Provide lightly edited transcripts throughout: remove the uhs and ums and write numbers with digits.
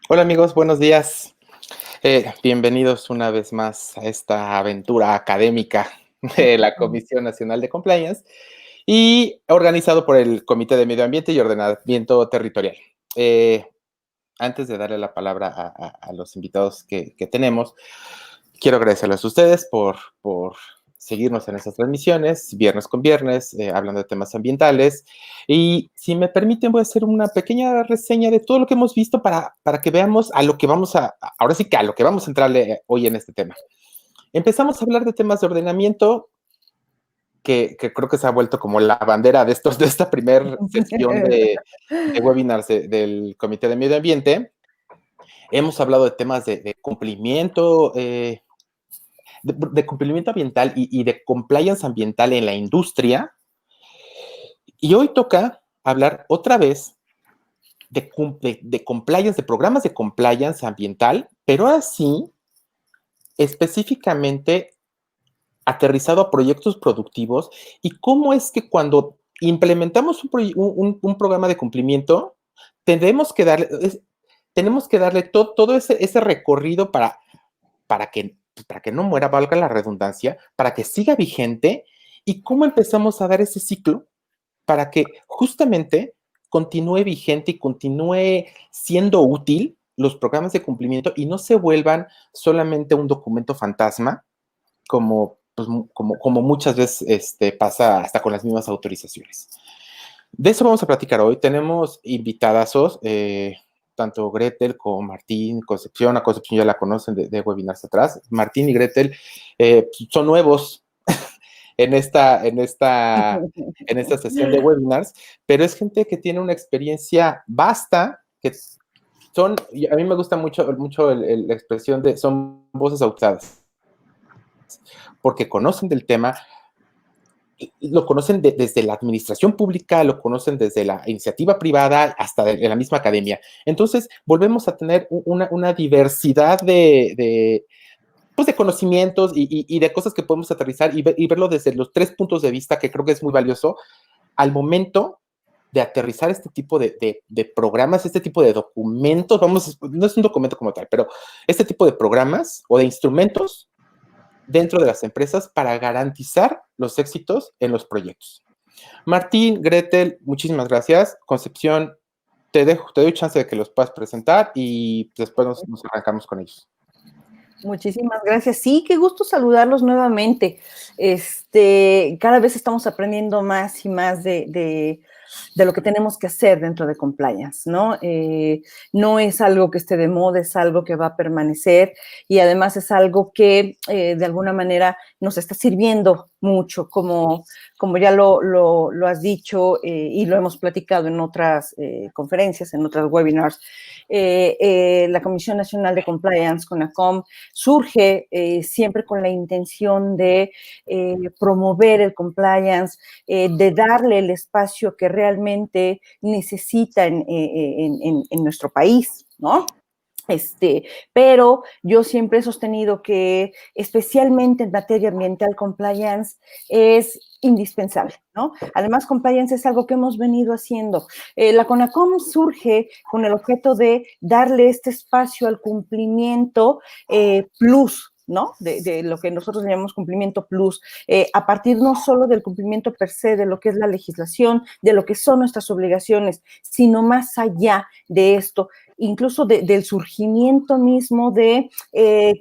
Hola amigos, buenos días. Bienvenidos una vez más a esta aventura académica de la Comisión Nacional de Compliance y organizado por el Comité de Medio Ambiente y Ordenamiento Territorial. Antes de darle la palabra a los invitados que tenemos, quiero agradecerles a ustedes por seguirnos en estas transmisiones, viernes con viernes, hablando de temas ambientales. Y si me permiten, voy a hacer una pequeña reseña de todo lo que hemos visto para que veamos a lo que vamos ahora sí que a lo que vamos a entrarle hoy en este tema. Empezamos a hablar de temas de ordenamiento, que creo que se ha vuelto como la bandera de esta primera sesión de webinars del Comité de Medio Ambiente. Hemos hablado de temas de cumplimiento, de cumplimiento ambiental y de compliance ambiental en la industria. Y hoy toca hablar otra vez de compliance, de programas de compliance ambiental, pero ahora sí, específicamente aterrizado a proyectos productivos y cómo es que cuando implementamos un programa de cumplimiento, tenemos que darle todo ese recorrido para que, para que no muera, valga la redundancia, para que siga vigente y cómo empezamos a dar ese ciclo para que justamente continúe vigente y continúe siendo útil los programas de cumplimiento y no se vuelvan solamente un documento fantasma como, pues, como muchas veces pasa hasta con las mismas autorizaciones. De eso vamos a platicar hoy. Tenemos invitadazos, tanto Gretel como Martín, Concepción. A Concepción ya la conocen de webinars atrás. Martín y Gretel son nuevos en esta sesión de webinars, pero es gente que tiene una experiencia vasta, que a mí me gusta mucho la expresión de son voces autadas, porque conocen del tema, lo conocen desde la administración pública, lo conocen desde la iniciativa privada hasta de la misma academia. Entonces, volvemos a tener una diversidad pues de conocimientos y de cosas que podemos aterrizar y verlo desde los 3 puntos de vista, que creo que es muy valioso al momento de aterrizar este tipo de programas, este tipo de documentos. No es un documento como tal, pero este tipo de programas o de instrumentos dentro de las empresas para garantizar los éxitos en los proyectos. Martín, Gretel, muchísimas gracias. Concepción, te doy chance de que los puedas presentar y después nos arrancamos con ellos. Muchísimas gracias. Sí, qué gusto saludarlos nuevamente. Cada vez estamos aprendiendo más y más de lo que tenemos que hacer dentro de compliance, ¿no? No es algo que esté de moda, es algo que va a permanecer y además es algo que de alguna manera nos está sirviendo mucho, como ya lo has dicho y lo hemos platicado en otras conferencias, en otras webinars. La Comisión Nacional de Compliance, CONACOM, surge siempre con la intención de promover el compliance, de darle el espacio que realmente necesita en nuestro país, ¿no? Pero yo siempre he sostenido que, especialmente en materia ambiental, compliance es indispensable, ¿no? Además, compliance es algo que hemos venido haciendo. La CONACOM surge con el objeto de darle este espacio al cumplimiento plus, ¿no? De lo que nosotros llamamos cumplimiento plus, a partir no solo del cumplimiento per se, de lo que es la legislación, de lo que son nuestras obligaciones, sino más allá de esto, incluso del surgimiento mismo de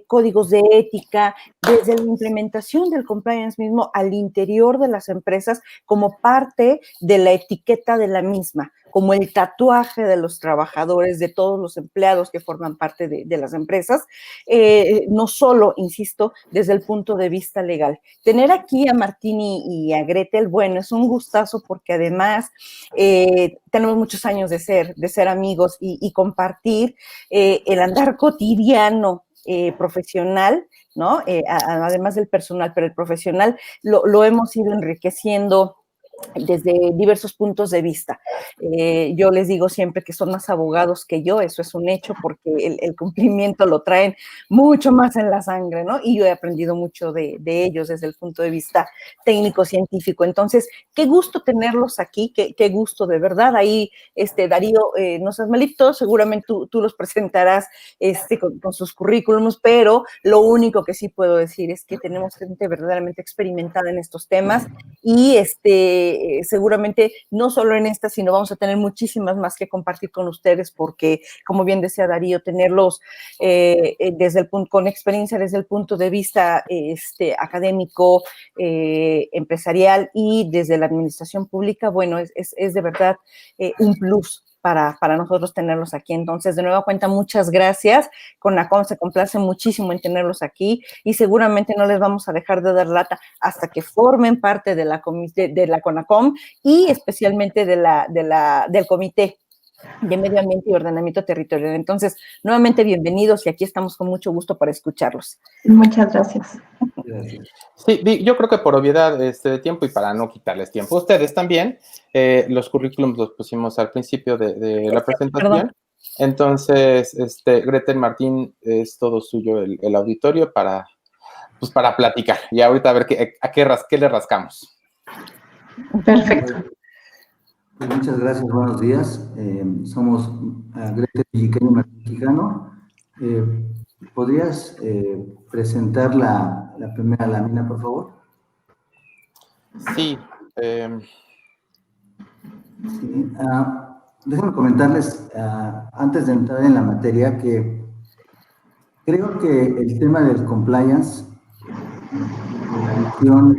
códigos de ética, desde la implementación del compliance mismo al interior de las empresas como parte de la etiqueta de la misma, como el tatuaje de los trabajadores, de todos los empleados que forman parte de las empresas, no solo, insisto, desde el punto de vista legal. Tener aquí a Martín y a Gretel, bueno, es un gustazo porque además tenemos muchos años de ser amigos y compartir el andar cotidiano profesional, ¿no? Además del personal, pero el profesional lo hemos ido enriqueciendo desde diversos puntos de vista. Yo les digo siempre que son más abogados que yo, eso es un hecho, porque el cumplimiento lo traen mucho más en la sangre, ¿no? Y yo he aprendido mucho de ellos desde el punto de vista técnico-científico. Entonces, qué gusto tenerlos aquí, qué gusto de verdad. Ahí, Darío, no seas malito, seguramente tú los presentarás con sus currículums, pero lo único que sí puedo decir es que tenemos gente verdaderamente experimentada en estos temas y seguramente no solo en esta, sino vamos a tener muchísimas más que compartir con ustedes porque, como bien decía Darío, tenerlos con experiencia desde el punto de vista académico, empresarial y desde la administración pública, bueno, es de verdad un plus para nosotros tenerlos aquí. Entonces, de nueva cuenta, muchas gracias. CONACOM se complace muchísimo en tenerlos aquí y seguramente no les vamos a dejar de dar lata hasta que formen parte de la CONACOM y especialmente del Comité de Medio Ambiente y Ordenamiento Territorial. Entonces, nuevamente bienvenidos y aquí estamos con mucho gusto para escucharlos. Muchas gracias. Gracias. Sí, yo creo que por obviedad de tiempo y para no quitarles tiempo a ustedes también, los currículums los pusimos al principio de la presentación. Perdón. Entonces, Gretel Martín, es todo suyo el auditorio para platicar. Y ahorita a ver qué le rascamos. Perfecto. Pues muchas gracias, buenos días. Somos Gretel Villiqueño Martín Quijano. ¿Podrías presentar la primera lámina, por favor? Sí. Sí, déjenme comentarles, antes de entrar en la materia, que creo que el tema del compliance, la visión,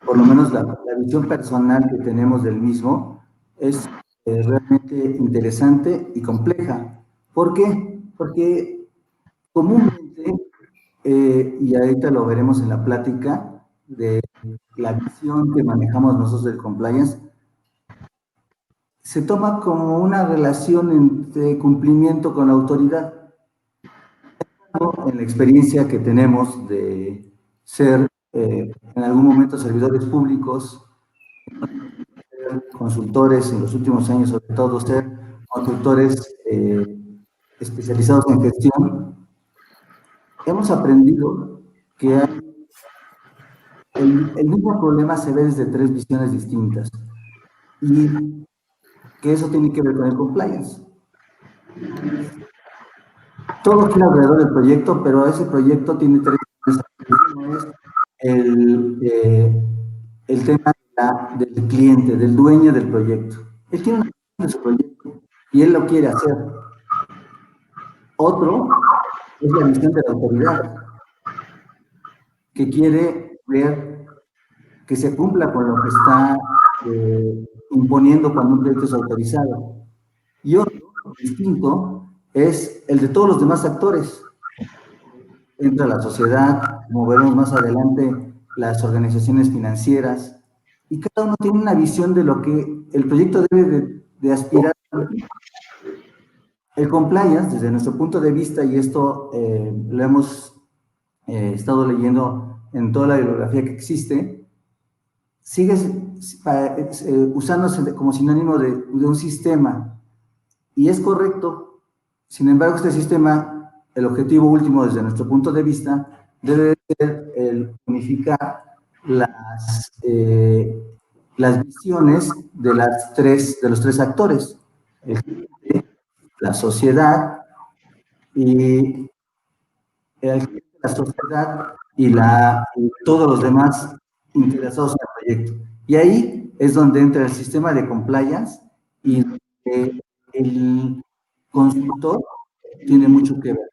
por lo menos la visión personal que tenemos del mismo, es realmente interesante y compleja. ¿Por qué? Porque comúnmente, y ahorita lo veremos en la plática, de la visión que manejamos nosotros del compliance, se toma como una relación entre cumplimiento con la autoridad. En la experiencia que tenemos de ser en algún momento servidores públicos, consultores en los últimos años, sobre todo ser consultores especializados en gestión, hemos aprendido que el mismo problema se ve desde tres visiones distintas y que eso tiene que ver con el compliance. Todo gira alrededor del proyecto, pero ese proyecto tiene tres visiones. El tema del cliente, del dueño del proyecto. Él tiene una visión de su proyecto y él lo quiere hacer. Otro es la visión de la autoridad, que quiere ver que se cumpla con lo que está imponiendo cuando un proyecto es autorizado. Y otro, distinto, es el de todos los demás actores. Entra la sociedad, como veremos más adelante, las organizaciones financieras, y cada uno tiene una visión de lo que el proyecto debe de aspirar. El compliance, desde nuestro punto de vista, y esto lo hemos estado leyendo en toda la bibliografía que existe, sigue usándose como sinónimo de un sistema, y es correcto. Sin embargo, este sistema, el objetivo último desde nuestro punto de vista, debe ser el unificar las visiones de los tres actores, el cliente, la sociedad y la sociedad y todos los demás interesados en el proyecto. Y ahí es donde entra el sistema de compliance y el consultor tiene mucho que ver.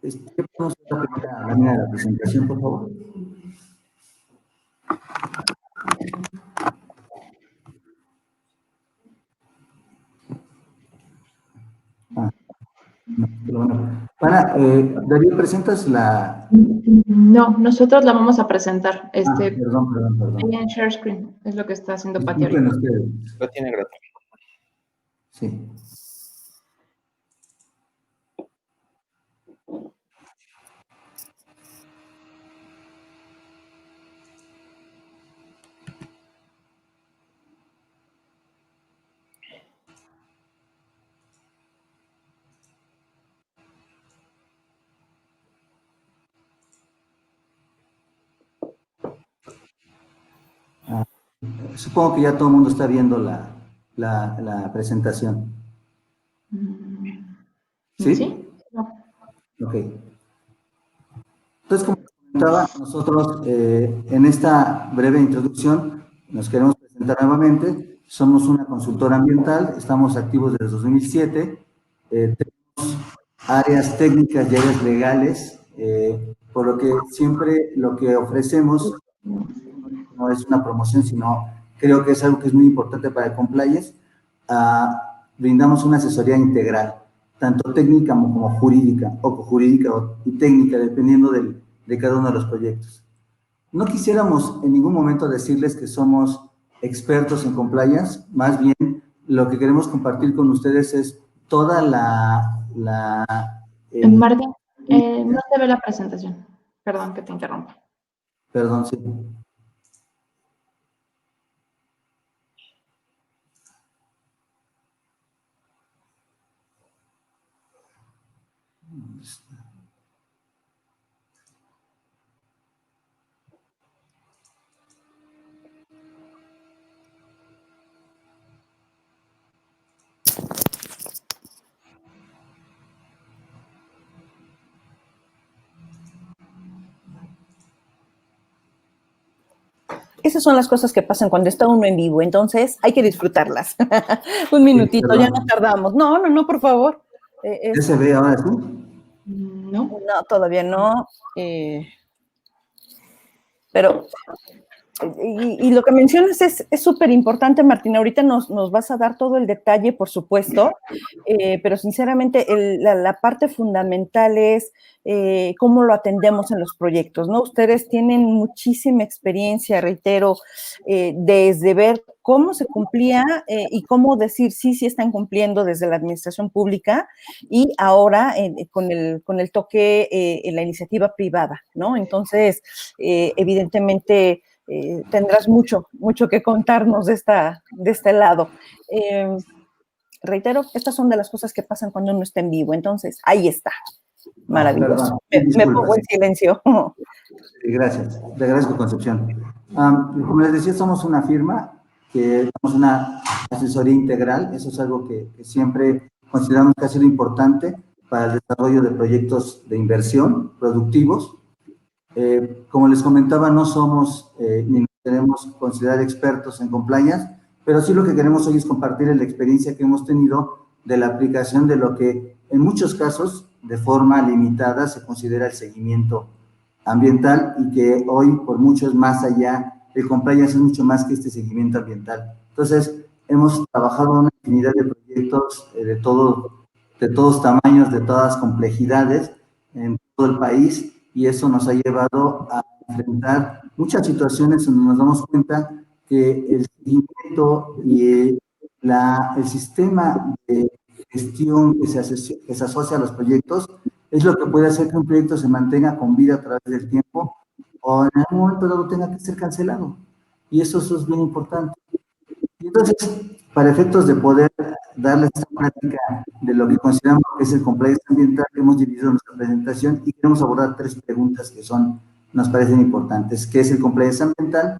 ¿Qué podemos hacer la primera lámina de la presentación, por favor? Darío, ¿presentas la...? No, nosotros la vamos a presentar. Perdón. Ahí en share screen, es lo que está haciendo Pati. Disculpen ustedes. Lo tiene Gretel. Sí. Supongo que ya todo el mundo está viendo la presentación. ¿Sí? ¿Sí? No. Ok. Entonces, como comentaba, nosotros en esta breve introducción nos queremos presentar nuevamente. Somos una consultora ambiental, estamos activos desde 2007, tenemos áreas técnicas y áreas legales, por lo que siempre lo que ofrecemos no es una promoción, sino creo que es algo que es muy importante para el compliance. Brindamos una asesoría integral, tanto técnica como jurídica, o jurídica y técnica, dependiendo de cada uno de los proyectos. No quisiéramos en ningún momento decirles que somos expertos en compliance, más bien lo que queremos compartir con ustedes es toda Martín, no se ve la presentación. Perdón que te interrumpa. Perdón, sí. Esas son las cosas que pasan cuando está uno en vivo, entonces hay que disfrutarlas. Un minutito, ya no tardamos. No, por favor. ¿Ya se ve ahora sí? No. No, todavía no. Pero, y lo que mencionas es súper importante, Martín. Ahorita nos vas a dar todo el detalle, por supuesto, pero sinceramente la parte fundamental es cómo lo atendemos en los proyectos, ¿no? Ustedes tienen muchísima experiencia, reitero, desde ver cómo se cumplía y cómo decir sí están cumpliendo desde la administración pública y ahora con el toque en la iniciativa privada, ¿no? Entonces, evidentemente, tendrás mucho que contarnos de este lado. Reitero, estas son de las cosas que pasan cuando uno está en vivo, entonces ahí está. Maravilloso. Me pongo en silencio. Gracias, le agradezco, Concepción. Como les decía, somos una firma que damos una asesoría integral, eso es algo que siempre consideramos que ha sido importante para el desarrollo de proyectos de inversión productivos. Como les comentaba, no somos ni nos queremos considerar expertos en compliance, pero sí lo que queremos hoy es compartir la experiencia que hemos tenido de la aplicación de lo que en muchos casos de forma limitada se considera el seguimiento ambiental y que hoy por mucho es más allá, el compliance es mucho más que este seguimiento ambiental. Entonces, hemos trabajado en una infinidad de proyectos de todos tamaños, de todas complejidades en todo el país y eso nos ha llevado a enfrentar muchas situaciones donde nos damos cuenta que el seguimiento y el sistema de gestión que se asocia a los proyectos es lo que puede hacer que un proyecto se mantenga con vida a través del tiempo o en algún momento dado tenga que ser cancelado. Y eso es bien importante. Y entonces, para efectos de poder darles esta práctica de lo que consideramos que es el compliance ambiental, hemos dividido nuestra presentación y queremos abordar 3 preguntas que nos parecen importantes. ¿Qué es el compliance ambiental?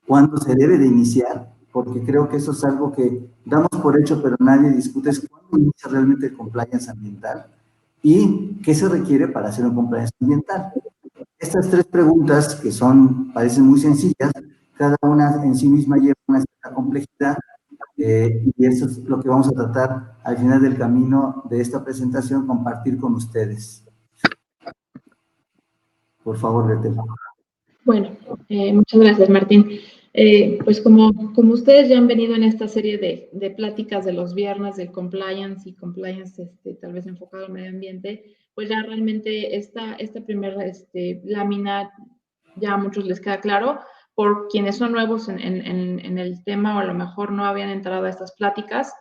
¿Cuándo se debe de iniciar? Porque creo que eso es algo que damos por hecho, pero nadie discute, es cuándo inicia realmente el compliance ambiental y qué se requiere para hacer un compliance ambiental. Estas 3 preguntas, que parecen muy sencillas, cada una en sí misma lleva una cierta complejidad y eso es lo que vamos a tratar al final del camino de esta presentación, compartir con ustedes. Por favor, Betel. Bueno, muchas gracias, Martín. Pues como ustedes ya han venido en esta serie de pláticas de los viernes del compliance y compliance tal vez enfocado al medio ambiente, pues ya realmente esta primera lámina ya a muchos les queda claro. Por quienes son nuevos en el tema o a lo mejor no habían entrado a estas pláticas,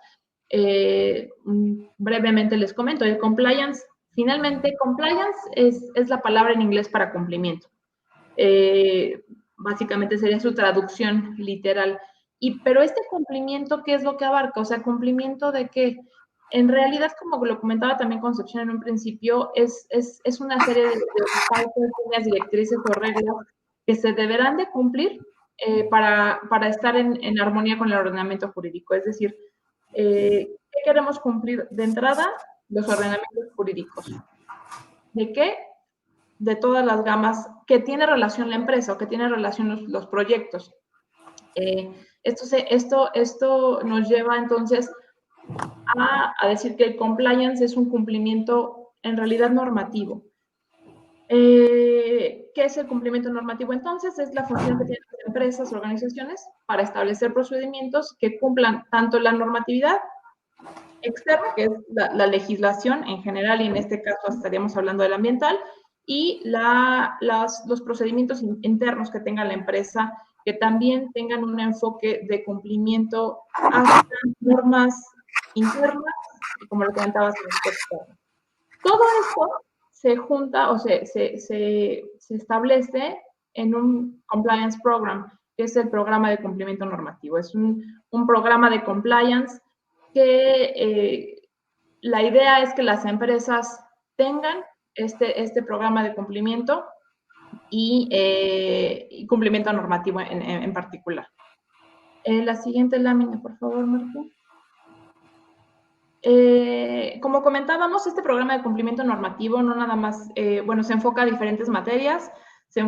brevemente les comento, el compliance, finalmente compliance es la palabra en inglés para cumplimiento. Básicamente sería su traducción literal. Pero este cumplimiento, ¿qué es lo que abarca? O sea, cumplimiento de que en realidad, como lo comentaba también Concepción en un principio, es una serie de pautas, líneas directrices o reglas que se deberán de cumplir para estar en armonía con el ordenamiento jurídico. Es decir, ¿qué queremos cumplir de entrada? Los ordenamientos jurídicos. ¿De qué? De todas las gamas que tiene relación la empresa o que tiene relación los proyectos. Esto nos lleva entonces a decir que el compliance es un cumplimiento en realidad normativo. ¿Qué es el cumplimiento normativo? Entonces, es la función que tienen las empresas, organizaciones, para establecer procedimientos que cumplan tanto la normatividad externa, que es la legislación en general, y en este caso estaríamos hablando del ambiental, y los procedimientos internos que tenga la empresa, que también tengan un enfoque de cumplimiento hacia normas internas, y como lo comentabas, externas. Todo esto se junta o se establece en un compliance program, que es el programa de cumplimiento normativo. Es un programa de compliance que la idea es que las empresas tengan este programa de cumplimiento y cumplimiento normativo en particular. La siguiente lámina, por favor, Martín. Como comentábamos, este programa de cumplimiento normativo no nada más, se enfoca a diferentes materias, se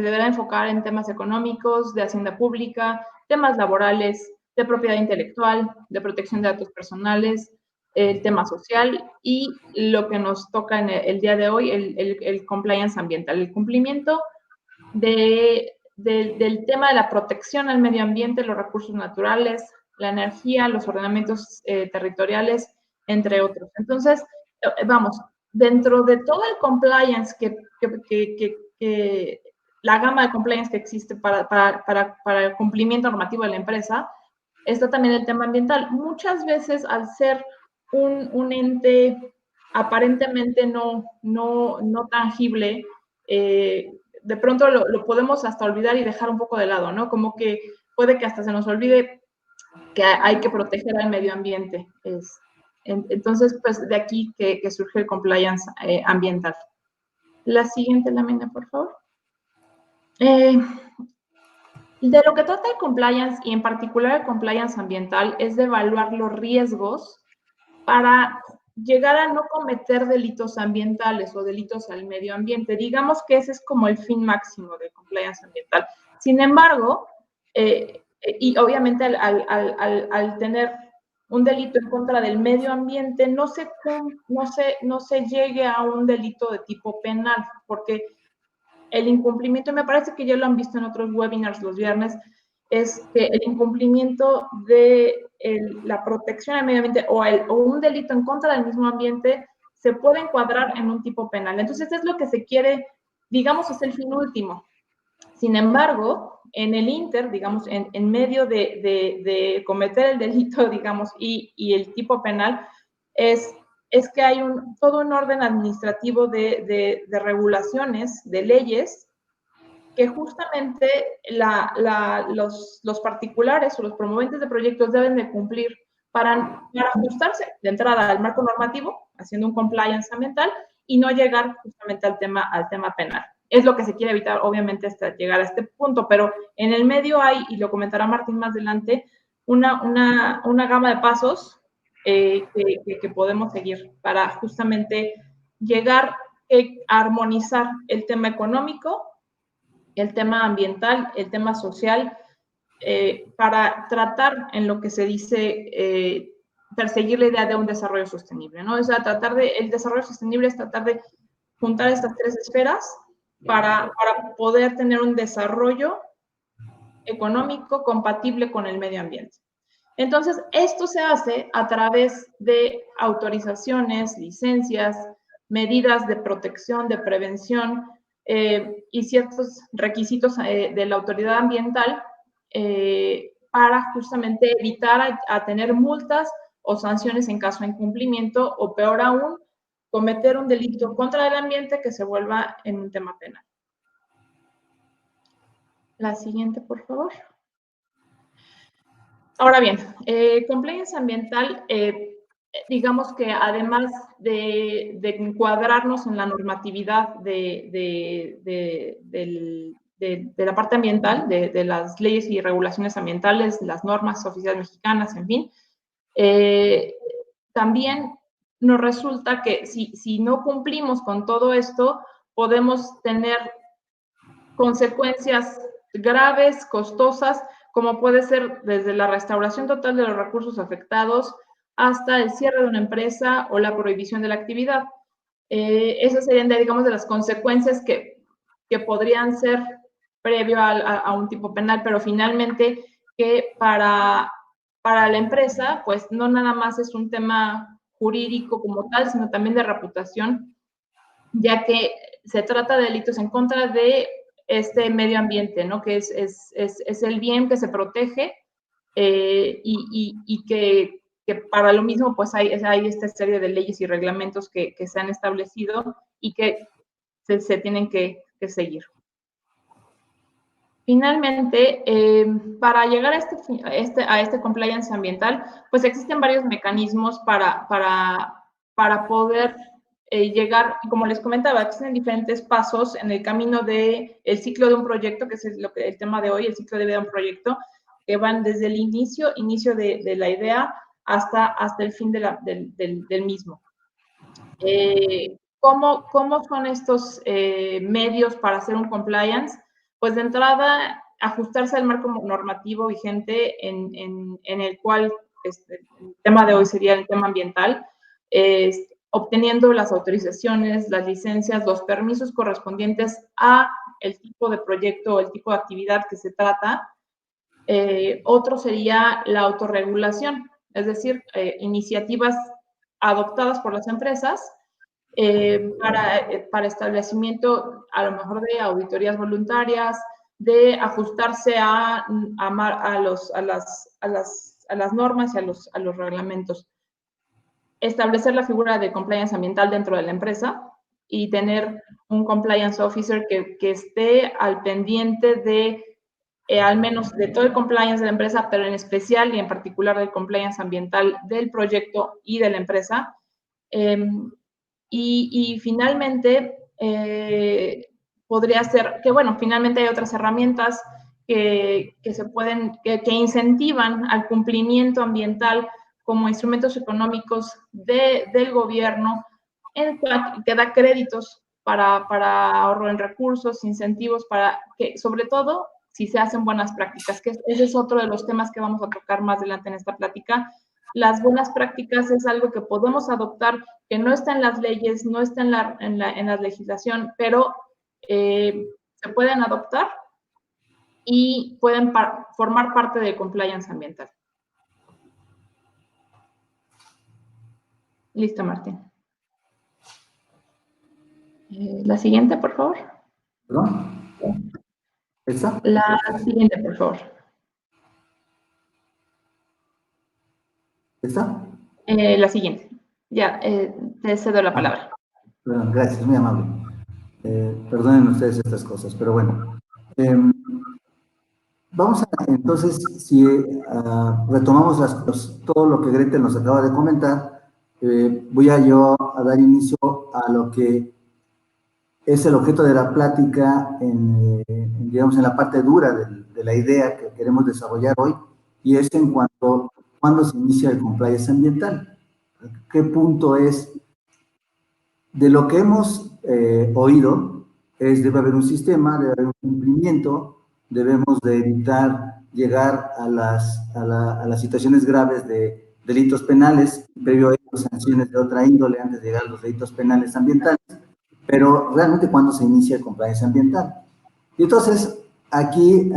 deberá enfocar en temas económicos, de hacienda pública, temas laborales, de propiedad intelectual, de protección de datos personales, el tema social y lo que nos toca en el día de hoy, el compliance ambiental, el cumplimiento del tema de la protección al medio ambiente, los recursos naturales, la energía, los ordenamientos territoriales, entre otros. Entonces, vamos, dentro de todo el compliance la gama de compliance que existe para el cumplimiento normativo de la empresa, está también el tema ambiental. Muchas veces, al ser un ente aparentemente no tangible, de pronto lo podemos hasta olvidar y dejar un poco de lado, ¿no? Como que puede que hasta se nos olvide que hay que proteger al medio ambiente. Entonces, pues de aquí que surge el compliance ambiental. La siguiente lámina, por favor. De lo que trata el compliance, y en particular el compliance ambiental, es de evaluar los riesgos para llegar a no cometer delitos ambientales o delitos al medio ambiente. Digamos que ese es como el fin máximo del compliance ambiental. Sin embargo, y obviamente al tener un delito en contra del medio ambiente, no se llegue a un delito de tipo penal, porque el incumplimiento, me parece que ya lo han visto en otros webinars los viernes, es que el incumplimiento de la protección al medio ambiente o un delito en contra del mismo ambiente se puede encuadrar en un tipo penal. Entonces, es lo que se quiere, digamos, es el fin último. Sin embargo, en el inter, digamos, en medio de cometer el delito, digamos, y el tipo penal, es que hay todo un orden administrativo de regulaciones, de leyes, que justamente los particulares o los promoventes de proyectos deben de cumplir para ajustarse de entrada al marco normativo, haciendo un compliance ambiental, y no llegar justamente al tema penal. Es lo que se quiere evitar, obviamente, hasta llegar a este punto, pero en el medio hay, y lo comentará Martín más adelante, una gama de pasos que podemos seguir para justamente llegar a armonizar el tema económico, el tema ambiental, el tema social, para tratar en lo que se dice perseguir la idea de un desarrollo sostenible, ¿no? O sea, el desarrollo sostenible es tratar de juntar estas tres esferas para poder tener un desarrollo económico compatible con el medio ambiente. Entonces, esto se hace a través de autorizaciones, licencias, medidas de protección, de prevención y ciertos requisitos de la autoridad ambiental para justamente evitar a tener multas o sanciones en caso de incumplimiento, o peor aún, cometer un delito contra el ambiente que se vuelva en un tema penal. La siguiente, por favor. Ahora bien, compliance ambiental, digamos que además de encuadrarnos en la normatividad del de la parte ambiental, de las leyes y regulaciones ambientales, las normas oficiales mexicanas, en fin, también nos resulta que si no cumplimos con todo esto, podemos tener consecuencias graves, costosas, como puede ser desde la restauración total de los recursos afectados hasta el cierre de una empresa o la prohibición de la actividad. Esas serían, digamos, de las consecuencias que podrían ser previo a un tipo penal, pero finalmente que para la empresa, pues no nada más es un tema jurídico como tal, sino también de reputación, ya que se trata de delitos en contra de este medio ambiente, ¿no? Que es el bien que se protege y que para lo mismo pues hay esta serie de leyes y reglamentos que se han establecido y que se tienen que seguir. Finalmente, para llegar a este compliance ambiental, pues existen varios mecanismos para poder llegar, como les comentaba, existen diferentes pasos en el camino del ciclo de un proyecto, que es el tema de hoy, el ciclo de vida de un proyecto, que van desde el inicio de la idea hasta el fin del mismo. ¿Cómo son estos medios para hacer un compliance? Pues de entrada, ajustarse al marco normativo vigente en el cual el tema de hoy sería el tema ambiental, obteniendo las autorizaciones, las licencias, los permisos correspondientes a el tipo de proyecto o el tipo de actividad que se trata. Otro sería la autorregulación, es decir, iniciativas adoptadas por las empresas para establecimiento a lo mejor de auditorías voluntarias, de ajustarse a las normas y a los reglamentos. Establecer la figura de compliance ambiental dentro de la empresa y tener un compliance officer que esté al pendiente de al menos de todo el compliance de la empresa, pero en especial y en particular del compliance ambiental del proyecto y de la empresa. Y finalmente, podría ser que, bueno, finalmente hay otras herramientas que incentivan al cumplimiento ambiental como instrumentos económicos del gobierno, que da créditos para ahorro en recursos, incentivos para que, sobre todo, si se hacen buenas prácticas, que ese es otro de los temas que vamos a tocar más adelante en esta plática. Las buenas prácticas es algo que podemos adoptar, que no está en las leyes, no está en la legislación, pero se pueden adoptar y pueden formar parte del compliance ambiental. Listo, Martín. La siguiente, por favor. ¿Perdón? ¿Esta? La siguiente, por favor. ¿Esta? La siguiente. Ya, te cedo la palabra. Bueno, gracias, muy amable. Perdonen ustedes estas cosas, pero bueno. Vamos a, entonces, si retomamos todo lo que Gretel nos acaba de comentar, voy yo a dar inicio a lo que es el objeto de la plática, digamos, en la parte dura de la idea que queremos desarrollar hoy, y es en cuanto a cuándo se inicia el compliance ambiental. ¿Qué punto es? De lo que hemos oído, debe haber un sistema, debe haber un cumplimiento, debemos de evitar llegar a las situaciones graves de delitos penales, previo a ello sanciones de otra índole antes de llegar a los delitos penales ambientales, pero realmente cuándo se inicia el compliance ambiental. Y entonces, aquí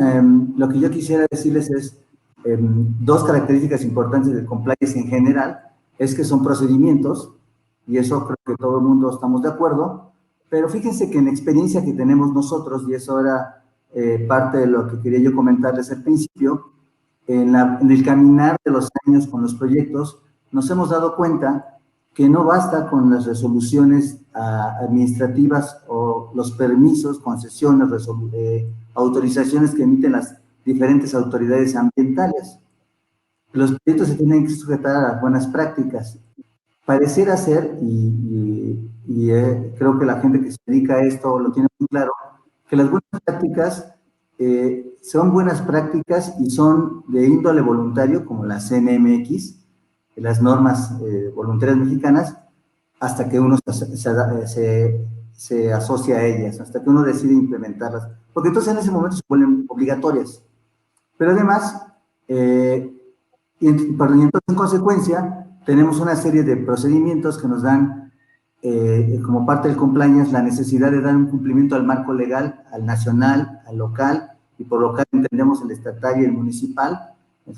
lo que yo quisiera decirles es dos características importantes del compliance en general, es que son procedimientos, y eso creo que todo el mundo estamos de acuerdo, pero fíjense que en la experiencia que tenemos nosotros, y eso era parte de lo que quería yo comentarles al principio, en el caminar de los años con los proyectos, nos hemos dado cuenta que no basta con las resoluciones administrativas o los permisos, concesiones, autorizaciones que emiten las diferentes autoridades ambientales. Los proyectos se tienen que sujetar a las buenas prácticas. Pareciera ser, y creo que la gente que se dedica a esto lo tiene muy claro, que las buenas prácticas son buenas prácticas y son de índole voluntario, como la CNMX, las normas voluntarias mexicanas, hasta que uno se asocia a ellas, hasta que uno decide implementarlas, porque entonces en ese momento se vuelven obligatorias. Pero además, y entonces en consecuencia, tenemos una serie de procedimientos que nos dan, como parte del compliance, la necesidad de dar un cumplimiento al marco legal, al nacional, al local, y por local entendemos el estatal y el municipal,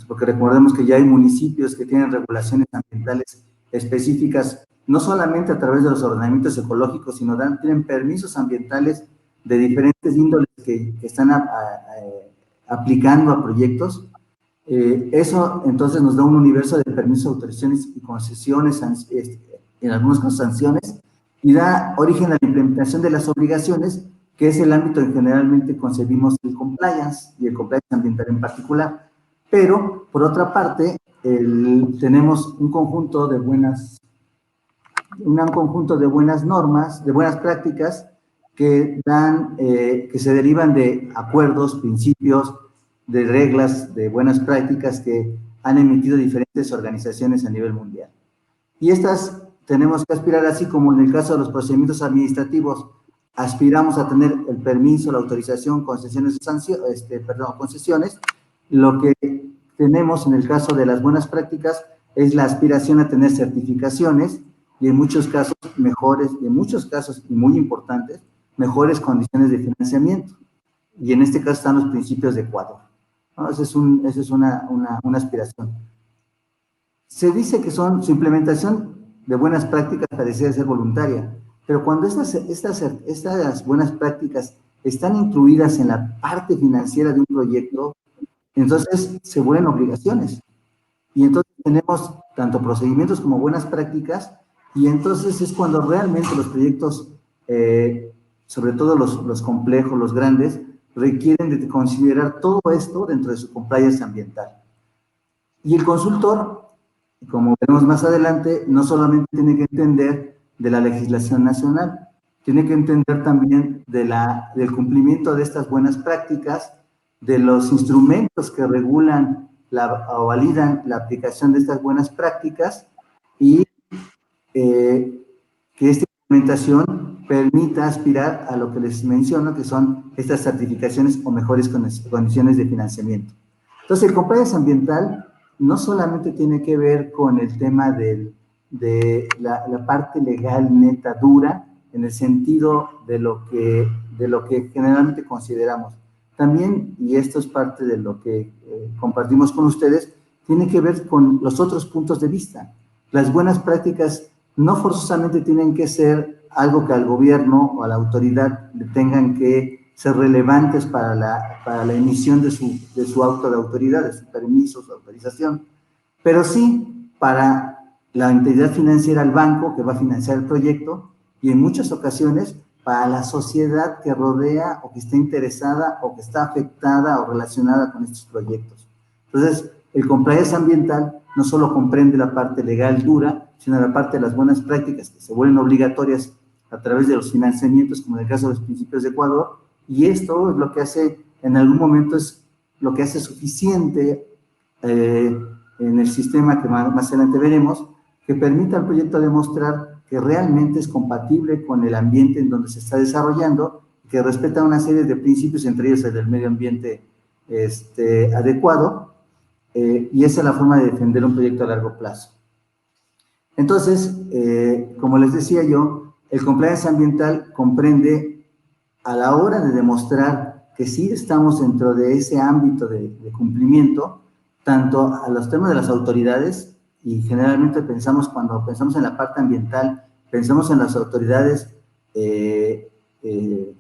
porque recordemos que ya hay municipios que tienen regulaciones ambientales específicas, no solamente a través de los ordenamientos ecológicos, sino tienen permisos ambientales de diferentes índoles que están aplicando a proyectos. Eso entonces nos da un universo de permisos, autorizaciones y concesiones, en algunos casos sanciones, y da origen a la implementación de las obligaciones, que es el ámbito en que generalmente concebimos el compliance, y el compliance ambiental en particular. Pero, por otra parte, tenemos un conjunto de buenas normas, de buenas prácticas, que se derivan de acuerdos, principios, de reglas, de buenas prácticas que han emitido diferentes organizaciones a nivel mundial. Y estas tenemos que aspirar, así como en el caso de los procedimientos administrativos, aspiramos a tener el permiso, la autorización, concesiones, concesiones. Lo que tenemos en el caso de las buenas prácticas es la aspiración a tener certificaciones y en muchos casos mejores, y en muchos casos, y muy importantes, mejores condiciones de financiamiento. Y en este caso están los principios de Ecuador, ¿no? Esa es una aspiración. Se dice que su implementación de buenas prácticas parecía ser voluntaria, pero cuando estas buenas prácticas están incluidas en la parte financiera de un proyecto, entonces se vuelven obligaciones. Y entonces tenemos tanto procedimientos como buenas prácticas, y entonces es cuando realmente los proyectos, sobre todo los complejos, los grandes, requieren de considerar todo esto dentro de su compliance ambiental. Y el consultor, como veremos más adelante, no solamente tiene que entender de la legislación nacional, tiene que entender también del cumplimiento de estas buenas prácticas, de los instrumentos que regulan o validan la aplicación de estas buenas prácticas, y que esta implementación permita aspirar a lo que les menciono, que son estas certificaciones o mejores condiciones de financiamiento. Entonces, el compliance ambiental no solamente tiene que ver con el tema de la parte legal neta dura, en el sentido de lo que generalmente consideramos. También, y esto es parte de lo que compartimos con ustedes, tiene que ver con los otros puntos de vista. Las buenas prácticas no forzosamente tienen que ser algo que al gobierno o a la autoridad le tengan que ser relevantes para la emisión de su auto de autoridad, de su permiso, su autorización, pero sí para la entidad financiera, el banco que va a financiar el proyecto, y en muchas ocasiones para la sociedad que rodea o que está interesada o que está afectada o relacionada con estos proyectos. Entonces, el compliance ambiental no solo comprende la parte legal dura, sino la parte de las buenas prácticas que se vuelven obligatorias a través de los financiamientos, como en el caso de los principios de Ecuador, y esto es lo que hace, en algún momento es lo que hace suficiente en el sistema que más adelante veremos, que permita al proyecto demostrar que realmente es compatible con el ambiente en donde se está desarrollando, que respeta una serie de principios, entre ellos el del medio ambiente adecuado, y esa es la forma de defender un proyecto a largo plazo. Entonces, como les decía yo, el compliance ambiental comprende, a la hora de demostrar que sí estamos dentro de ese ámbito de cumplimiento, tanto a los temas de las autoridades, y generalmente cuando pensamos en la parte ambiental, pensamos en las autoridades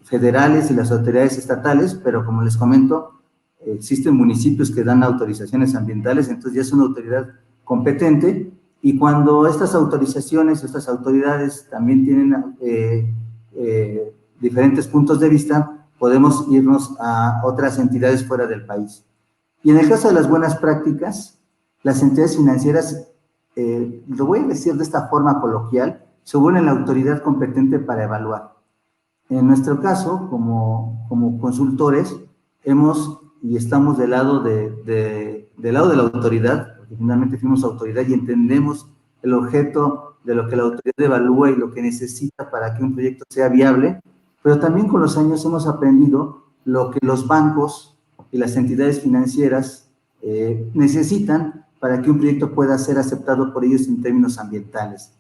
federales y las autoridades estatales, pero como les comento, existen municipios que dan autorizaciones ambientales, entonces ya es una autoridad competente, y cuando estas autorizaciones, estas autoridades también tienen diferentes puntos de vista, podemos irnos a otras entidades fuera del país. Y en el caso de las buenas prácticas, las entidades financieras, lo voy a decir de esta forma coloquial, se vuelven la autoridad competente para evaluar. En nuestro caso, como consultores, hemos y estamos del lado del lado de la autoridad, porque finalmente fuimos autoridad y entendemos el objeto de lo que la autoridad evalúa y lo que necesita para que un proyecto sea viable, pero también con los años hemos aprendido lo que los bancos y las entidades financieras necesitan para que un proyecto pueda ser aceptado por ellos en términos ambientales.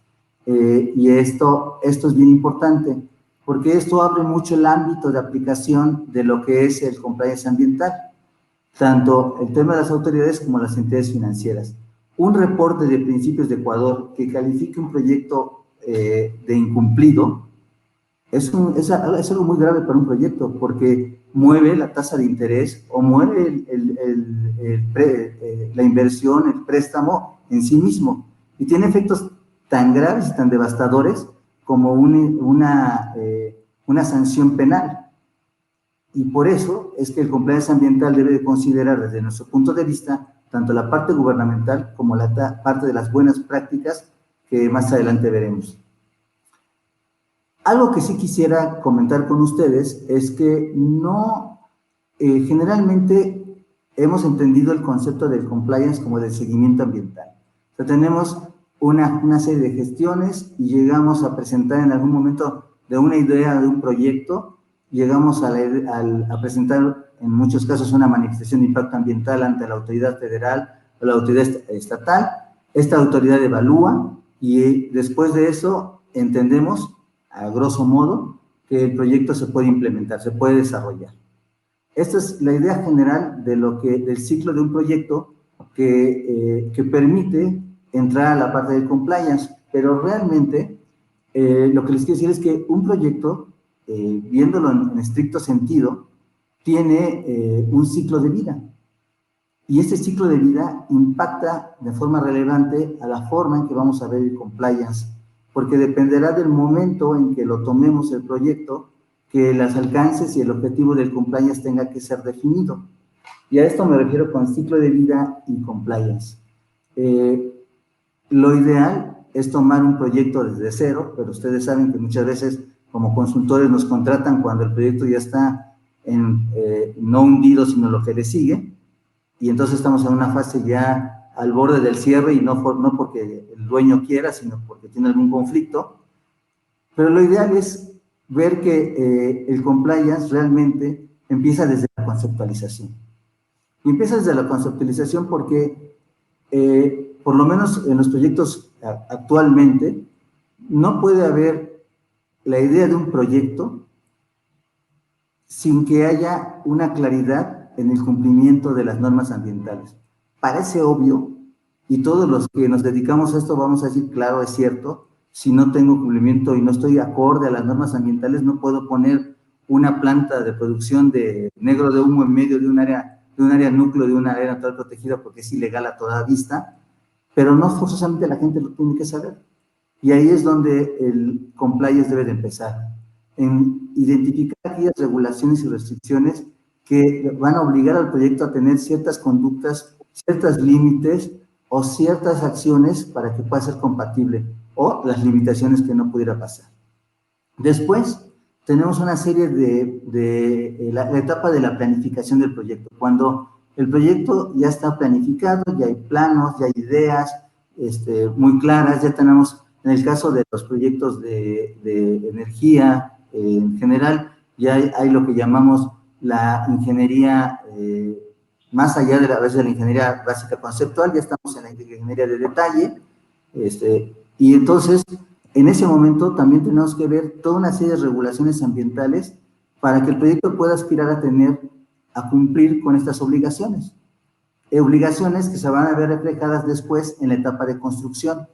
Y esto es bien importante, porque esto abre mucho el ámbito de aplicación de lo que es el compliance ambiental, tanto el tema de las autoridades como las entidades financieras. Un reporte de Principios de Ecuador que califique un proyecto de incumplido es algo muy grave para un proyecto, porque mueve la tasa de interés o mueve la inversión, el préstamo en sí mismo, y tiene efectos tan graves y tan devastadores como una sanción penal. Y por eso es que el compliance ambiental debe de considerar desde nuestro punto de vista tanto la parte gubernamental como la parte de las buenas prácticas que más adelante veremos. Algo que sí quisiera comentar con ustedes es que generalmente hemos entendido el concepto del compliance como del seguimiento ambiental. O sea, tenemos una serie de gestiones y llegamos a presentar en algún momento de una idea de un proyecto, llegamos a presentar en muchos casos una manifestación de impacto ambiental ante la autoridad federal o la autoridad estatal. Esta autoridad evalúa y después de eso entendemos, a grosso modo, que el proyecto se puede implementar, se puede desarrollar. Esta es la idea general del ciclo de un proyecto que permite entrar a la parte del compliance, pero realmente lo que les quiero decir es que un proyecto, viéndolo en estricto sentido, tiene un ciclo de vida. Y este ciclo de vida impacta de forma relevante a la forma en que vamos a ver el compliance, porque dependerá del momento en que lo tomemos el proyecto, que los alcances y el objetivo del compliance tenga que ser definido. Y a esto me refiero con ciclo de vida y compliance. Lo ideal es tomar un proyecto desde cero, pero ustedes saben que muchas veces como consultores nos contratan cuando el proyecto ya está no hundido, sino lo que le sigue, y entonces estamos en una fase ya al borde del cierre y no porque el dueño quiera, sino porque tiene algún conflicto. Pero lo ideal es ver que el compliance realmente empieza desde la conceptualización. Y empieza desde la conceptualización porque, por lo menos en los proyectos actualmente, no puede haber la idea de un proyecto sin que haya una claridad en el cumplimiento de las normas ambientales. Parece obvio, y todos los que nos dedicamos a esto vamos a decir, claro, es cierto, si no tengo cumplimiento y no estoy acorde a las normas ambientales, no puedo poner una planta de producción de negro de humo en medio de un área núcleo, de una área natural protegida, porque es ilegal a toda vista, pero no forzosamente la gente lo tiene que saber. Y ahí es donde el compliance debe de empezar, en identificar aquellas regulaciones y restricciones que van a obligar al proyecto a tener ciertas conductas, ciertos límites o ciertas acciones para que pueda ser compatible, o las limitaciones que no pudiera pasar. Después, tenemos una serie de la etapa de la planificación del proyecto. Cuando el proyecto ya está planificado, ya hay planos, ya hay ideas muy claras, ya tenemos, en el caso de los proyectos de energía en general, ya hay lo que llamamos la ingeniería, más allá de la ingeniería básica conceptual, ya estamos en la ingeniería de detalle, y entonces, en ese momento también tenemos que ver toda una serie de regulaciones ambientales para que el proyecto pueda aspirar a cumplir con estas obligaciones. Obligaciones que se van a ver reflejadas después en la etapa de construcción.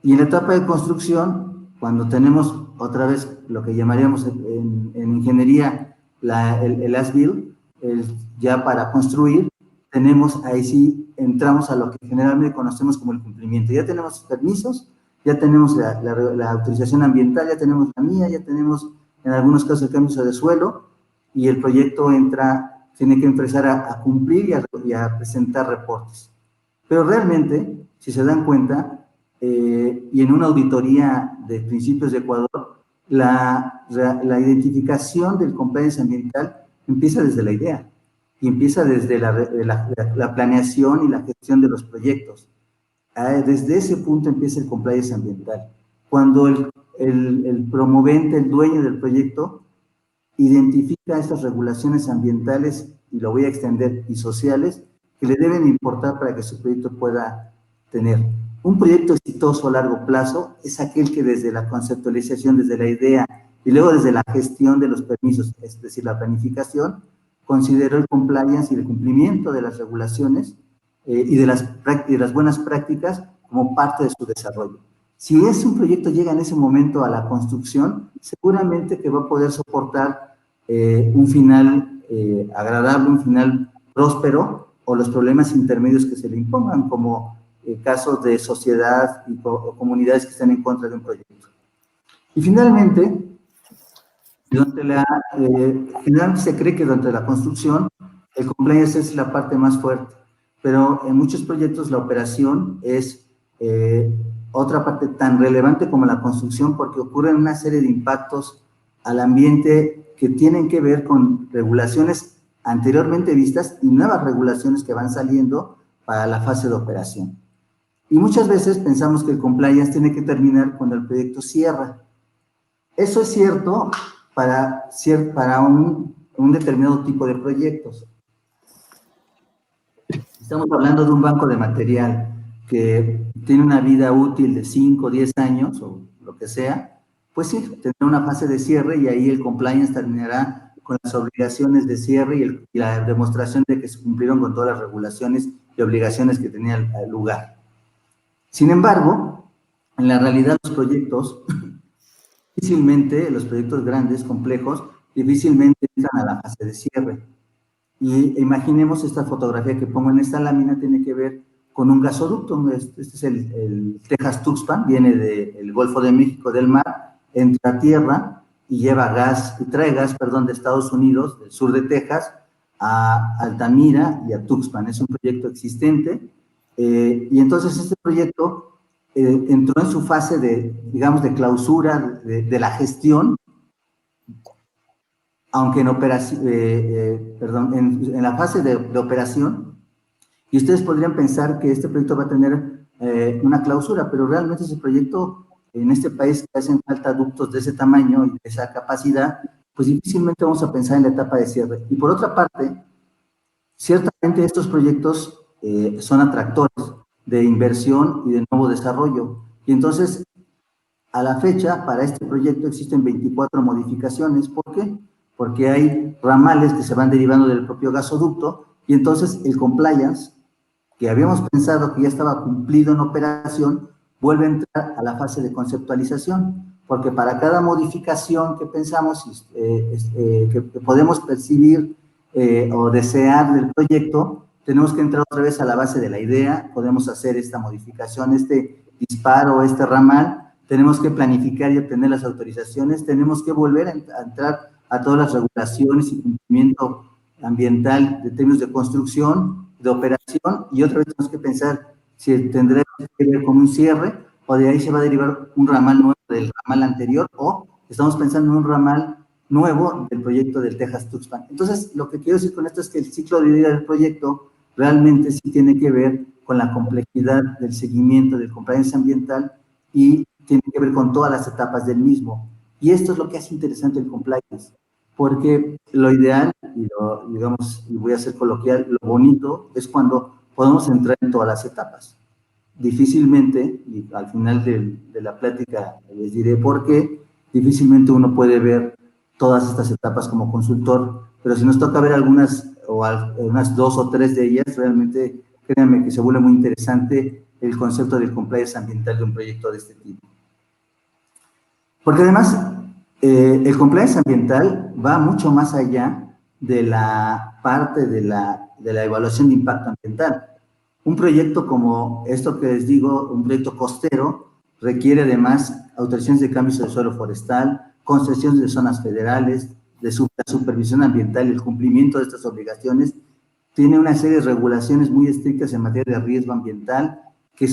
Y en la etapa de construcción, cuando tenemos otra vez lo que llamaríamos en ingeniería el as-built, ya para construir, ahí sí entramos a lo que generalmente conocemos como el cumplimiento. Ya tenemos permisos, ya tenemos la autorización ambiental, ya tenemos la mía, ya tenemos en algunos casos el cambio de suelo, y el proyecto tiene que empezar a cumplir y a presentar reportes. Pero realmente, si se dan cuenta, y en una auditoría de Principios de Ecuador, la identificación del compliance ambiental empieza desde la idea y empieza desde la planeación y la gestión de los proyectos. Desde ese punto empieza el compliance ambiental. Cuando el promovente, el dueño del proyecto, identifica estas regulaciones ambientales, y lo voy a extender, y sociales, que le deben importar para que su proyecto pueda tener. Un proyecto exitoso a largo plazo es aquel que desde la conceptualización, desde la idea, y luego desde la gestión de los permisos, es decir, la planificación, consideró el compliance y el cumplimiento de las regulaciones y de las buenas prácticas como parte de su desarrollo. Si un proyecto llega en ese momento a la construcción, seguramente que va a poder soportar un final agradable, un final próspero, o los problemas intermedios que se le impongan, como casos de sociedad o comunidades que están en contra de un proyecto. Y finalmente, generalmente se cree que durante la construcción el compliance es la parte más fuerte, pero en muchos proyectos la operación es otra parte tan relevante como la construcción, porque ocurren una serie de impactos al ambiente que tienen que ver con regulaciones anteriormente vistas y nuevas regulaciones que van saliendo para la fase de operación. Y muchas veces pensamos que el compliance tiene que terminar cuando el proyecto cierra. Eso es cierto para un determinado tipo de proyectos. Estamos hablando de un banco de material que tiene una vida útil de 5 o 10 años, o lo que sea, pues sí, tendrá una fase de cierre y ahí el compliance terminará con las obligaciones de cierre y la demostración de que se cumplieron con todas las regulaciones y obligaciones que tenía el lugar. Sin embargo, en la realidad los proyectos, los proyectos grandes, complejos, difícilmente entran a la fase de cierre. Y imaginemos esta fotografía que pongo en esta lámina, tiene que ver con un gasoducto. Este es el Texas Tuxpan, viene del Golfo de México, del mar, entra a tierra y trae gas de Estados Unidos, del sur de Texas, a Altamira y a Tuxpan. Es un proyecto existente, y entonces este proyecto entró en su fase de clausura de la gestión, aunque en la fase de operación, y ustedes podrían pensar que este proyecto va a tener una clausura, pero realmente ese proyecto, en este país que hacen falta ductos de ese tamaño y de esa capacidad, pues difícilmente vamos a pensar en la etapa de cierre. Y por otra parte, ciertamente estos proyectos son atractores de inversión y de nuevo desarrollo, y entonces, a la fecha, para este proyecto existen 24 modificaciones. ¿Por qué? Porque hay ramales que se van derivando del propio gasoducto, y entonces el compliance, que habíamos pensado que ya estaba cumplido en operación, vuelve a entrar a la fase de conceptualización, porque para cada modificación que pensamos, que podemos percibir o desear del proyecto, tenemos que entrar otra vez a la base de la idea, podemos hacer esta modificación, este disparo, este ramal, tenemos que planificar y obtener las autorizaciones, tenemos que volver a entrar a todas las regulaciones y cumplimiento ambiental de términos de construcción, de operación, y otra vez tenemos que pensar si tendrá que ver con un cierre, o de ahí se va a derivar un ramal nuevo del ramal anterior, o estamos pensando en un ramal nuevo del proyecto del Texas Tuxpan. Entonces, lo que quiero decir con esto es que el ciclo de vida del proyecto realmente sí tiene que ver con la complejidad del seguimiento del compliance ambiental y tiene que ver con todas las etapas del mismo. Y esto es lo que hace interesante el compliance, porque lo ideal, y voy a ser coloquial, lo bonito es cuando podemos entrar en todas las etapas. Difícilmente, y al final de la plática les diré por qué, difícilmente uno puede ver todas estas etapas como consultor, pero si nos toca ver algunas, o unas 2 o 3 de ellas, realmente, créanme que se vuelve muy interesante el concepto del compliance ambiental de un proyecto de este tipo. Porque además, el compliance ambiental va mucho más allá de la parte de la evaluación de impacto ambiental. Un proyecto como esto que les digo, un proyecto costero, requiere además autorizaciones de cambios de suelo forestal, concesiones de zonas federales, de supervisión ambiental y el cumplimiento de estas obligaciones. Tiene una serie de regulaciones muy estrictas en materia de riesgo ambiental que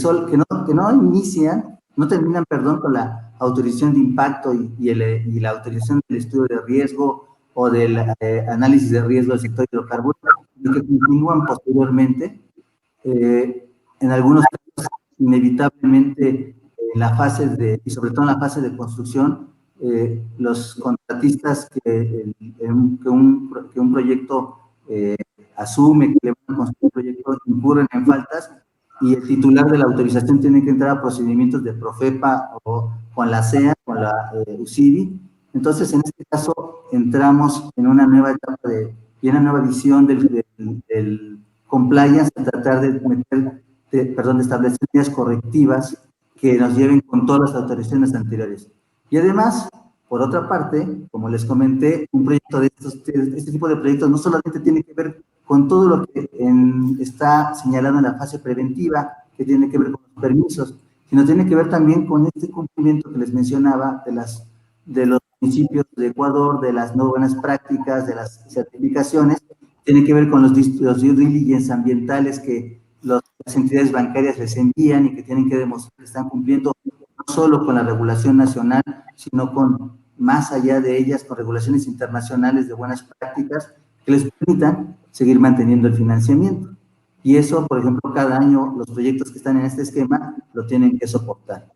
no inician no terminan, perdón, con la autorización de impacto y la autorización del estudio de riesgo o del análisis de riesgo del sector hidrocarburos, sino que continúan posteriormente, en algunos casos, inevitablemente, en la fase y sobre todo en la fase de construcción, los contratistas que un proyecto asume, que le van a construir un proyecto, incurren en faltas y el titular de la autorización tiene que entrar a procedimientos de Profepa o con la CEA, con la UCIBI. Entonces, en este caso, entramos en una nueva etapa y una nueva visión del compliance, a tratar de establecer medidas correctivas que nos lleven con todas las autorizaciones anteriores. Y además, por otra parte, como les comenté, un proyecto este tipo de proyectos no solamente tiene que ver con todo lo que está señalado en la fase preventiva, que tiene que ver con los permisos, sino tiene que ver también con este cumplimiento que les mencionaba de los municipios de Ecuador, de las no buenas prácticas, de las certificaciones, tiene que ver con los due diligence ambientales que las entidades bancarias les envían y que tienen que demostrar que están cumpliendo no solo con la regulación nacional, sino con más allá de ellas, con regulaciones internacionales de buenas prácticas que les permitan seguir manteniendo el financiamiento. Y eso, por ejemplo, cada año los proyectos que están en este esquema lo tienen que soportar.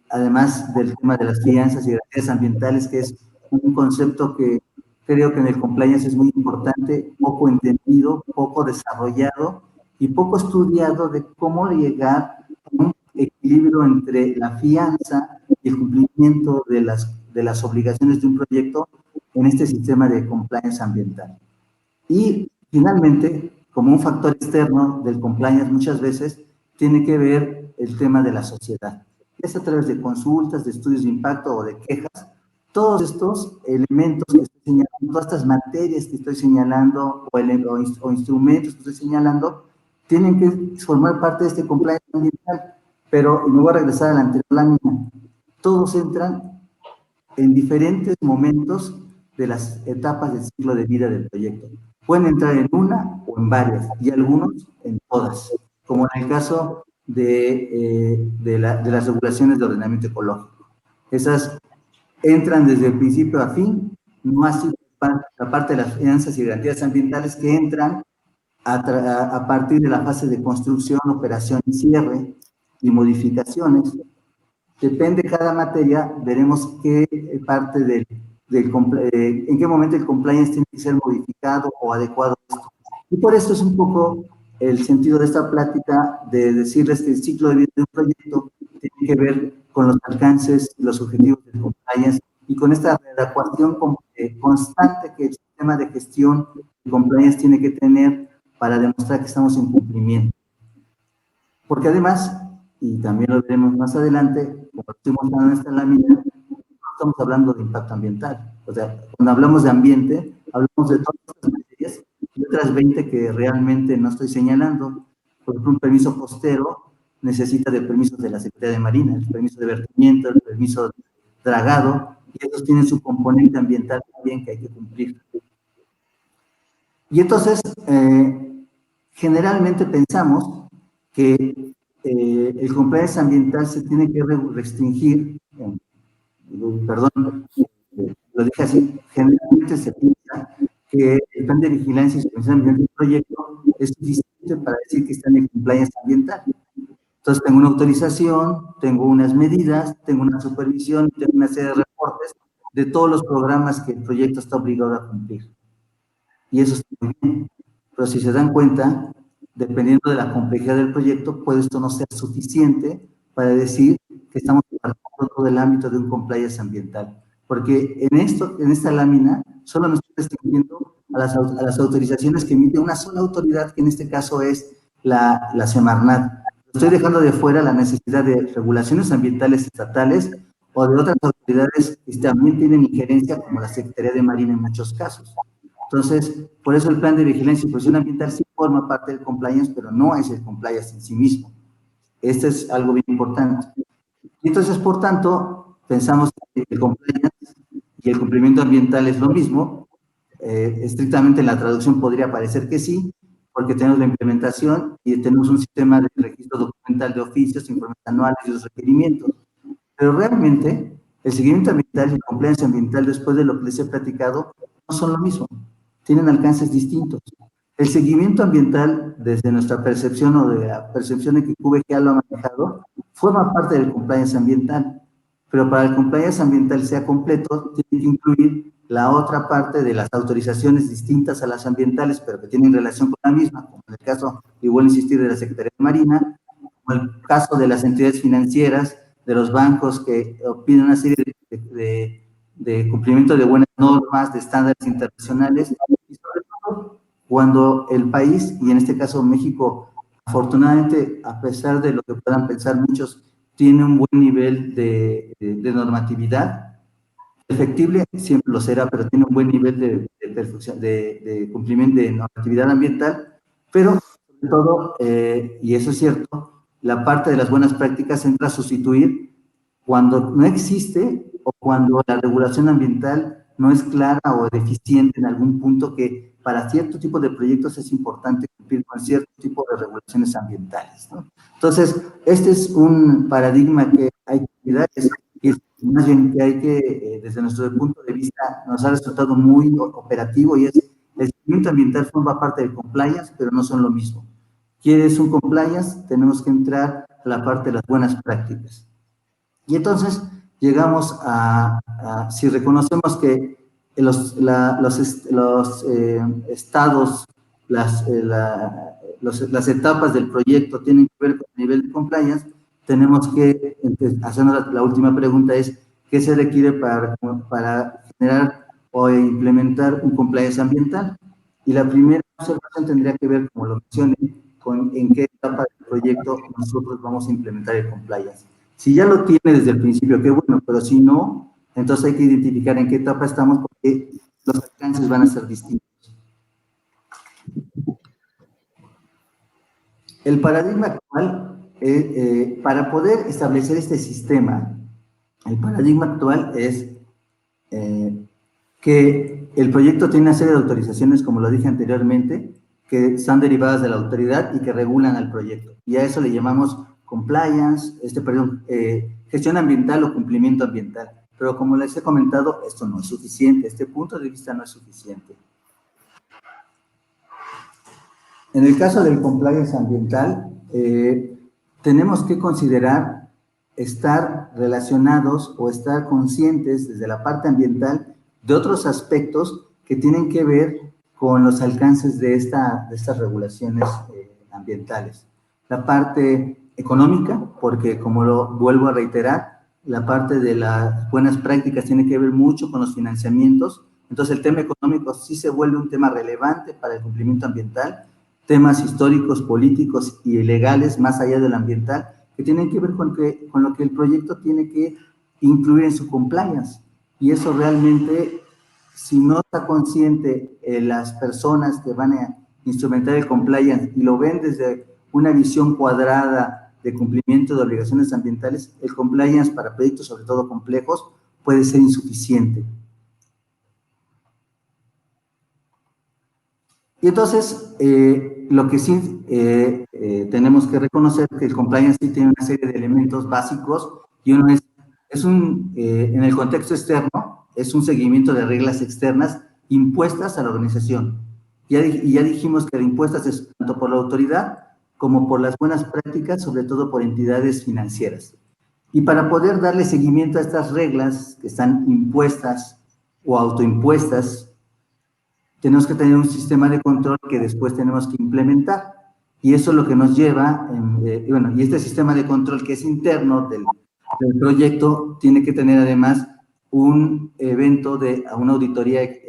Además del tema de las fianzas y garantías ambientales, que es un concepto que creo que en el compliance es muy importante, poco entendido, poco desarrollado y poco estudiado de cómo llegar a un equilibrio entre la fianza y el cumplimiento de las obligaciones de un proyecto en este sistema de compliance ambiental. Y finalmente, como un factor externo del compliance muchas veces, tiene que ver el tema de la sociedad. Es a través de consultas, de estudios de impacto o de quejas. Todos estos elementos que estoy señalando, todas estas materias que estoy señalando o instrumentos que estoy señalando, tienen que formar parte de este compliance ambiental. Pero, y me voy a regresar a la anterior lámina, todos entran en diferentes momentos de las etapas del ciclo de vida del proyecto. Pueden entrar en una o en varias, y algunos en todas, como en el caso de las regulaciones de ordenamiento ecológico. Esas entran desde el principio a fin, no así la parte de las fianzas y garantías ambientales que entran a partir de la fase de construcción, operación y cierre y modificaciones. Depende de cada materia, veremos qué parte en qué momento el compliance tiene que ser modificado o adecuado. Y por esto es un poco el sentido de esta plática, de decirles que el ciclo de vida de un proyecto tiene que ver con los alcances, los objetivos del compliance y con esta readecuación constante que el sistema de gestión de compliance tiene que tener para demostrar que estamos en cumplimiento. Porque además, y también lo veremos más adelante, como estoy mostrando en esta lámina, no estamos hablando de impacto ambiental. O sea, cuando hablamos de ambiente, hablamos de todas estas materias y otras 20 que realmente no estoy señalando. Por ejemplo, un permiso costero necesita de permisos de la Secretaría de Marina, el permiso de vertimiento, el permiso de dragado, y esos tienen su componente ambiental también que hay que cumplir. Y entonces, generalmente pensamos que el compliance ambiental se tiene que restringir, perdón, lo dije así, generalmente se piensa que el plan de vigilancia y supervisión ambiental del proyecto es suficiente para decir que está en el compliance ambiental. Entonces tengo una autorización, tengo unas medidas, tengo una supervisión, tengo una serie de reportes de todos los programas que el proyecto está obligado a cumplir. Y eso está muy bien. Pero si se dan cuenta, dependiendo de la complejidad del proyecto, puede esto no ser suficiente para decir que estamos tratando todo el ámbito de un compliance ambiental. Porque en esta lámina, solo me estoy restringiendo a las autorizaciones que emite una sola autoridad, que en este caso es la Semarnat. Estoy dejando de fuera la necesidad de regulaciones ambientales estatales o de otras autoridades que también tienen injerencia, como la Secretaría de Marina en muchos casos. Entonces, por eso el plan de vigilancia y supervisión ambiental sí forma parte del compliance, pero no es el compliance en sí mismo. Este es algo bien importante. Y entonces, por tanto, pensamos que el compliance y el cumplimiento ambiental es lo mismo. Estrictamente en la traducción podría parecer que sí, porque tenemos la implementación y tenemos un sistema de registro documental de oficios, informes anuales y los requerimientos. Pero realmente, el seguimiento ambiental y el compliance ambiental, después de lo que les he platicado, no son lo mismo, tienen alcances distintos. El seguimiento ambiental, desde nuestra percepción o de la percepción de que QVGA lo ha manejado, forma parte del compliance ambiental, pero para el compliance ambiental sea completo, tiene que incluir la otra parte de las autorizaciones distintas a las ambientales, pero que tienen relación con la misma, como en el caso, y vuelvo a insistir, de la Secretaría de Marina, como el caso de las entidades financieras, de los bancos que piden una serie de cumplimiento de buenas normas, de estándares internacionales, y sobre todo cuando el país, y en este caso México, afortunadamente, a pesar de lo que puedan pensar muchos, tiene un buen nivel de normatividad, perfectible siempre lo será, pero tiene un buen nivel de cumplimiento de normatividad ambiental, pero sobre todo, y eso es cierto, la parte de las buenas prácticas entra a sustituir cuando no existe o cuando la regulación ambiental no es clara o deficiente en algún punto, que para cierto tipo de proyectos es importante cumplir con cierto tipo de regulaciones ambientales, ¿no? Entonces, este es un paradigma que hay que cuidar, y más bien que hay que, desde nuestro punto de vista, nos ha resultado muy operativo, y es el seguimiento ambiental forma parte del compliance, pero no son lo mismo. ¿Quieres un compliance? Tenemos que entrar a la parte de las buenas prácticas. Y entonces llegamos si reconocemos que los estados, las etapas del proyecto tienen que ver con el nivel de compliance, tenemos que, haciendo la última pregunta, es ¿qué se requiere para generar o implementar un compliance ambiental? Y la primera observación tendría que ver, como lo mencioné, con en qué etapa del proyecto nosotros vamos a implementar el compliance. Si ya lo tiene desde el principio, qué bueno, pero si no, entonces hay que identificar en qué etapa estamos, porque los alcances van a ser distintos. El paradigma actual, para poder establecer este sistema, el paradigma actual es que el proyecto tiene una serie de autorizaciones, como lo dije anteriormente, que están derivadas de la autoridad y que regulan al proyecto. Y a eso le llamamos compliance, gestión ambiental o cumplimiento ambiental. Pero como les he comentado, esto no es suficiente, este punto de vista no es suficiente. En el caso del compliance ambiental, tenemos que considerar estar relacionados o estar conscientes desde la parte ambiental de otros aspectos que tienen que ver con los alcances de estas regulaciones ambientales. La parte económica, porque como lo vuelvo a reiterar, la parte de las buenas prácticas tiene que ver mucho con los financiamientos. Entonces el tema económico sí se vuelve un tema relevante para el cumplimiento ambiental. Temas históricos, políticos y legales, más allá del ambiental, que tienen que ver con lo que el proyecto tiene que incluir en su compliance. Y eso realmente, si no está consciente las personas que van a instrumentar el compliance y lo ven desde una visión cuadrada de cumplimiento de obligaciones ambientales, el compliance para proyectos, sobre todo complejos, puede ser insuficiente. Y entonces, lo que sí tenemos que reconocer es que el compliance sí tiene una serie de elementos básicos, y uno en el contexto externo, es un seguimiento de reglas externas impuestas a la organización. Y ya dijimos que impuestas es tanto por la autoridad como por las buenas prácticas, sobre todo por entidades financieras. Y para poder darle seguimiento a estas reglas que están impuestas o autoimpuestas, tenemos que tener un sistema de control que después tenemos que implementar. Y eso es lo que nos lleva, y este sistema de control que es interno del proyecto, tiene que tener además un evento una auditoría, ahí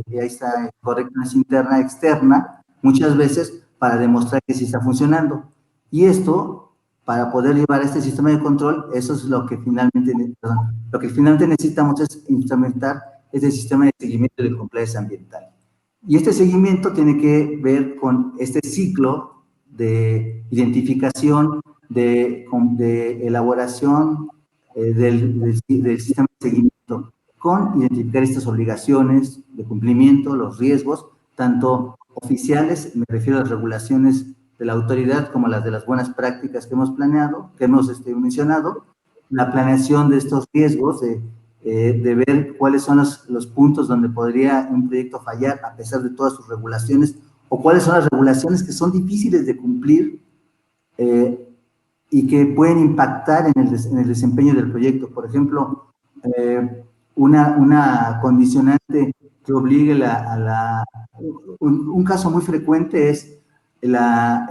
está correcto, es interna, externa, muchas veces para demostrar que sí está funcionando. Y esto, para poder llevar este sistema de control, eso es lo que finalmente necesitamos, es implementar este sistema de seguimiento del compliance ambiental. Y este seguimiento tiene que ver con este ciclo de identificación, de elaboración del sistema de seguimiento, con identificar estas obligaciones de cumplimiento, los riesgos, tanto oficiales, me refiero a las regulaciones de la autoridad, como las de las buenas prácticas que hemos planeado, que hemos mencionado, la planeación de estos riesgos, de ver cuáles son los puntos donde podría un proyecto fallar a pesar de todas sus regulaciones, o cuáles son las regulaciones que son difíciles de cumplir y que pueden impactar en el desempeño del proyecto. Por ejemplo, una condicionante que obligue un caso muy frecuente es la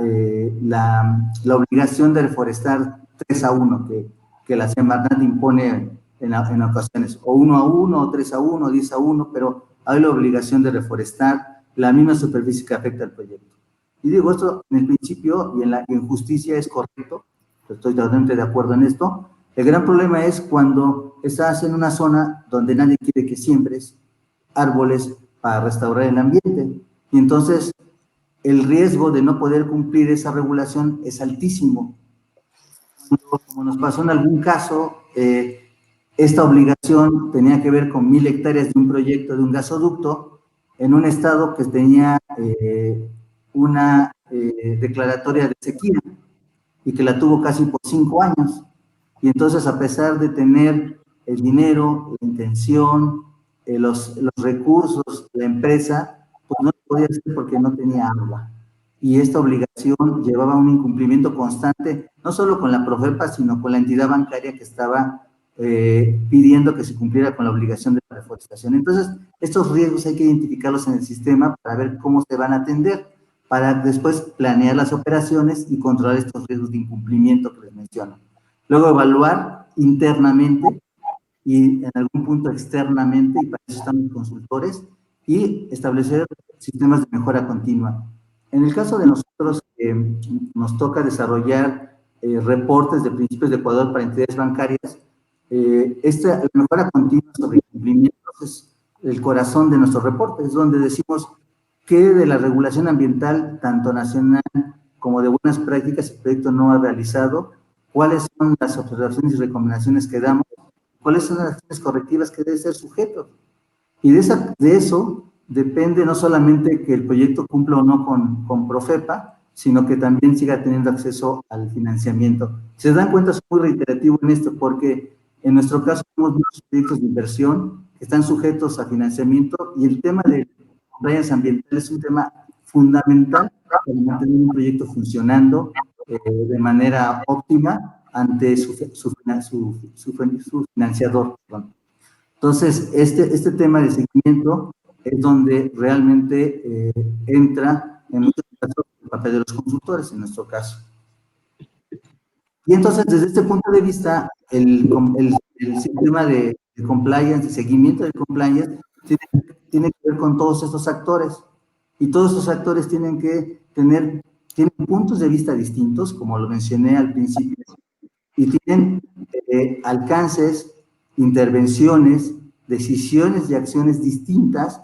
obligación de reforestar 3-1 que la Semarnat impone en ocasiones, o 1-1, o 3-1, o 10-1, pero hay la obligación de reforestar la misma superficie que afecta al proyecto. Y digo, esto en el principio y en justicia es correcto, estoy totalmente de acuerdo en esto. El gran problema es cuando estás en una zona donde nadie quiere que siembres árboles para restaurar el ambiente, y entonces el riesgo de no poder cumplir esa regulación es altísimo. Como nos pasó en algún caso, esta obligación tenía que ver con 1000 hectáreas de un proyecto de un gasoducto en un estado que tenía una declaratoria de sequía y que la tuvo casi por 5 años. Y entonces, a pesar de tener el dinero, la intención, los recursos, la empresa, pues no lo podía hacer porque no tenía agua. Y esta obligación llevaba un incumplimiento constante, no solo con la Profepa, sino con la entidad bancaria que estaba pidiendo que se cumpliera con la obligación de la reforestación. Entonces, estos riesgos hay que identificarlos en el sistema para ver cómo se van a atender, para después planear las operaciones y controlar estos riesgos de incumplimiento que les menciono. Luego, evaluar internamente y en algún punto externamente, y para eso están los consultores, y establecer sistemas de mejora continua. En el caso de nosotros, nos toca desarrollar reportes de principios de Ecuador para entidades bancarias. La mejora continua sobre cumplimientos es el corazón de nuestro reporte, es donde decimos qué de la regulación ambiental, tanto nacional como de buenas prácticas, el proyecto no ha realizado, cuáles son las observaciones y recomendaciones que damos, cuáles son las acciones correctivas que debe ser sujeto. Y de eso depende no solamente que el proyecto cumpla o no con Profepa, sino que también siga teniendo acceso al financiamiento. Si se dan cuenta, soy muy reiterativo en esto, porque en nuestro caso tenemos muchos proyectos de inversión que están sujetos a financiamiento, y el tema de compliance ambiental es un tema fundamental para mantener un proyecto funcionando de manera óptima ante su financiador. Perdón. Entonces, este tema de seguimiento es donde realmente entra en muchos casos el papel de los consultores, en nuestro caso. Y entonces, desde este punto de vista, el sistema de compliance, de seguimiento de compliance, tiene que ver con todos estos actores. Y todos estos actores tienen puntos de vista distintos, como lo mencioné al principio, y tienen alcances, intervenciones, decisiones y acciones distintas,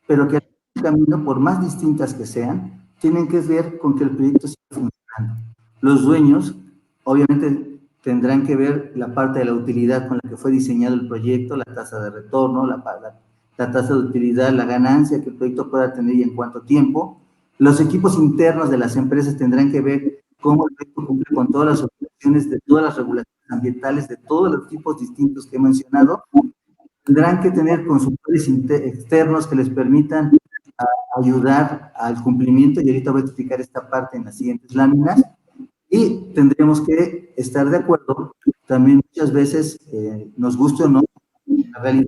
pero que al camino, por más distintas que sean, tienen que ver con que el proyecto siga funcionando. Los dueños, obviamente, tendrán que ver la parte de la utilidad con la que fue diseñado el proyecto, la tasa de retorno, la tasa de utilidad, la ganancia que el proyecto pueda tener y en cuánto tiempo. Los equipos internos de las empresas tendrán que ver cómo el proyecto cumple con todas las obligaciones de todas las regulaciones ambientales de todos los tipos distintos que he mencionado. Tendrán que tener consultores externos que les permitan ayudar al cumplimiento, y ahorita voy a explicar esta parte en las siguientes láminas. Y tendremos que estar de acuerdo también muchas veces, nos guste o no, en la realidad,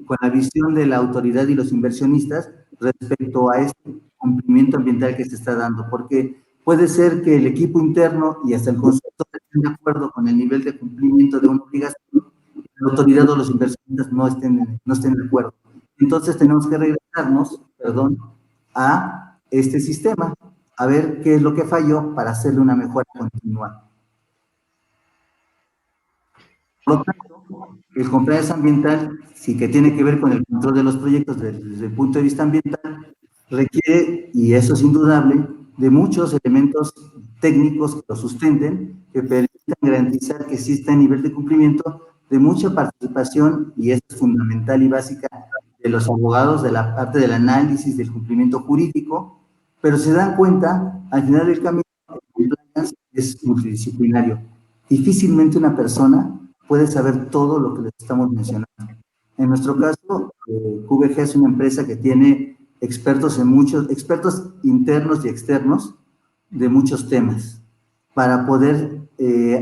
con la visión de la autoridad y los inversionistas respecto a este cumplimiento ambiental que se está dando, porque puede ser que el equipo interno y hasta el consultor estén de acuerdo con el nivel de cumplimiento de una obligación, la autoridad o los inversionistas no estén de acuerdo. Entonces tenemos que regresarnos, a este sistema, a ver qué es lo que falló para hacerle una mejora continua. Por lo tanto, el compliance ambiental, sí que tiene que ver con el control de los proyectos desde el punto de vista ambiental, requiere, y eso es indudable, de muchos elementos técnicos que lo sustenten, que permitan garantizar que exista el nivel de cumplimiento, de mucha participación, y esto es fundamental y básica, de los abogados, de la parte del análisis del cumplimiento jurídico, Pero se dan cuenta, al final del camino, el compliance es multidisciplinario. Difícilmente una persona puede saber todo lo que les estamos mencionando. En nuestro caso, QVG es una empresa que tiene expertos internos y externos de muchos temas para poder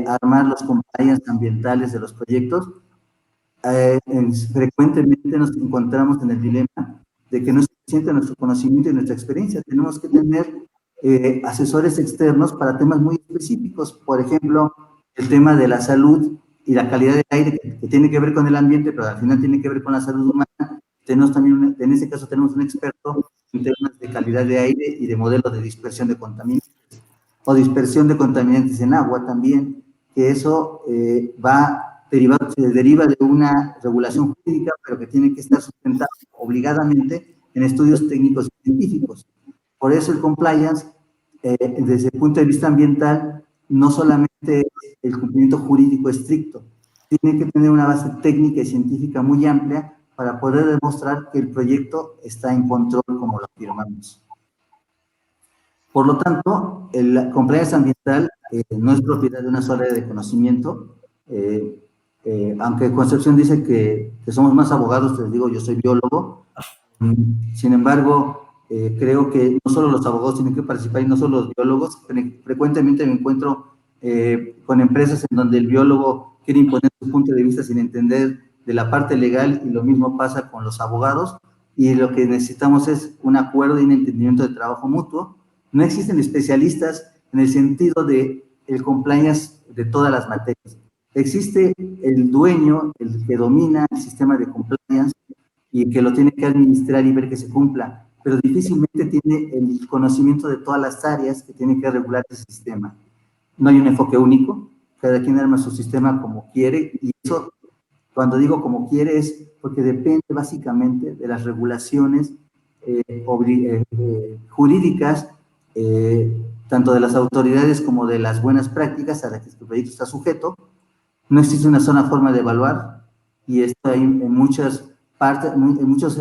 armar los compliance ambientales de los proyectos. Frecuentemente nos encontramos en el dilema de que no es suficiente nuestro conocimiento y nuestra experiencia. Tenemos que tener asesores externos para temas muy específicos. Por ejemplo, el tema de la salud y la calidad del aire, que tiene que ver con el ambiente, pero al final tiene que ver con la salud humana. Tenemos también, en ese caso, tenemos un experto en temas de calidad de aire y de modelos de dispersión de contaminantes, o dispersión de contaminantes en agua también, que eso se deriva de una regulación jurídica, pero que tiene que estar sustentada obligadamente en estudios técnicos y científicos. Por eso el compliance, desde el punto de vista ambiental, no solamente es el cumplimiento jurídico estricto, tiene que tener una base técnica y científica muy amplia para poder demostrar que el proyecto está en control como lo afirmamos. Por lo tanto, el compliance ambiental no es propiedad de una sola área de conocimiento, aunque Concepción dice que somos más abogados, les digo, yo soy biólogo. Sin embargo, creo que no solo los abogados tienen que participar y no solo los biólogos. Frecuentemente me encuentro con empresas en donde el biólogo quiere imponer su punto de vista sin entender de la parte legal, y lo mismo pasa con los abogados, y lo que necesitamos es un acuerdo y un entendimiento de trabajo mutuo. No existen especialistas en el sentido de el compliance de todas las materias. Existe el dueño, el que domina el sistema de compliance y que lo tiene que administrar y ver que se cumpla, pero difícilmente tiene el conocimiento de todas las áreas que tiene que regular ese sistema. No hay un enfoque único, cada quien arma su sistema como quiere, y eso, cuando digo como quiere, es porque depende básicamente de las regulaciones jurídicas, tanto de las autoridades como de las buenas prácticas a las que el proyecto está sujeto. No existe una sola forma de evaluar, y esto hay en muchas partes, en muchos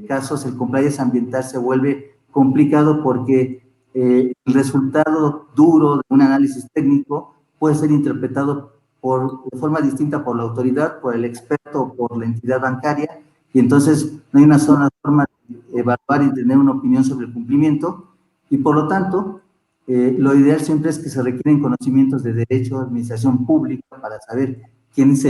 casos el compliance ambiental se vuelve complicado porque el resultado duro de un análisis técnico puede ser interpretado de forma distinta por la autoridad, por el experto, por la entidad bancaria, y entonces no hay una sola forma de evaluar y tener una opinión sobre el cumplimiento, y por lo tanto, lo ideal siempre es que se requieren conocimientos de derecho, administración pública, para saber quién es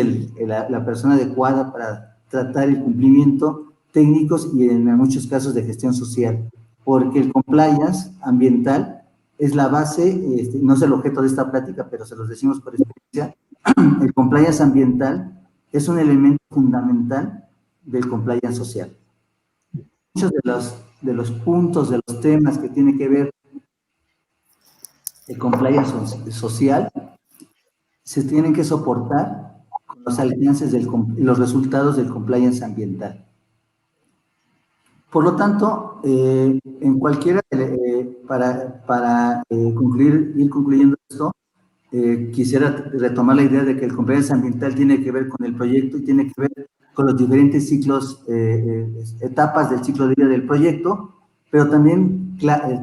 la persona adecuada para tratar el cumplimiento, técnicos y en muchos casos de gestión social, porque el compliance ambiental es la base, no es el objeto de esta plática, pero se los decimos por experiencia. El compliance ambiental es un elemento fundamental del compliance social. Muchos de los puntos, de los temas que tiene que ver el compliance social se tienen que soportar con los alcances los resultados del compliance ambiental. Por lo tanto, en cualquiera, para ir concluyendo esto, quisiera retomar la idea de que el compliance ambiental tiene que ver con el proyecto y tiene que ver con los diferentes ciclos, etapas del ciclo de vida del proyecto, pero también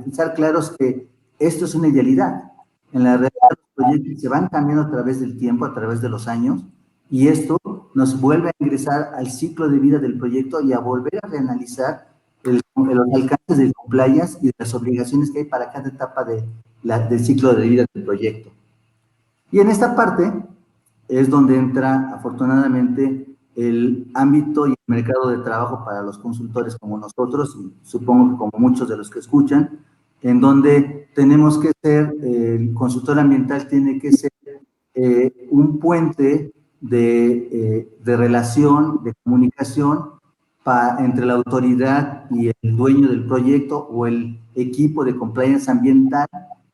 estar claros que esto es una idealidad. En la realidad, los proyectos se van cambiando a través del tiempo, a través de los años, y esto nos vuelve a ingresar al ciclo de vida del proyecto y a volver a reanalizar los alcances del compliance y de las obligaciones que hay para cada etapa del ciclo de vida del proyecto. Y en esta parte es donde entra, afortunadamente, el ámbito y el mercado de trabajo para los consultores como nosotros, y supongo que como muchos de los que escuchan, en donde tenemos que ser, el consultor ambiental tiene que ser un puente de relación, de comunicación entre la autoridad y el dueño del proyecto o el equipo de compliance ambiental,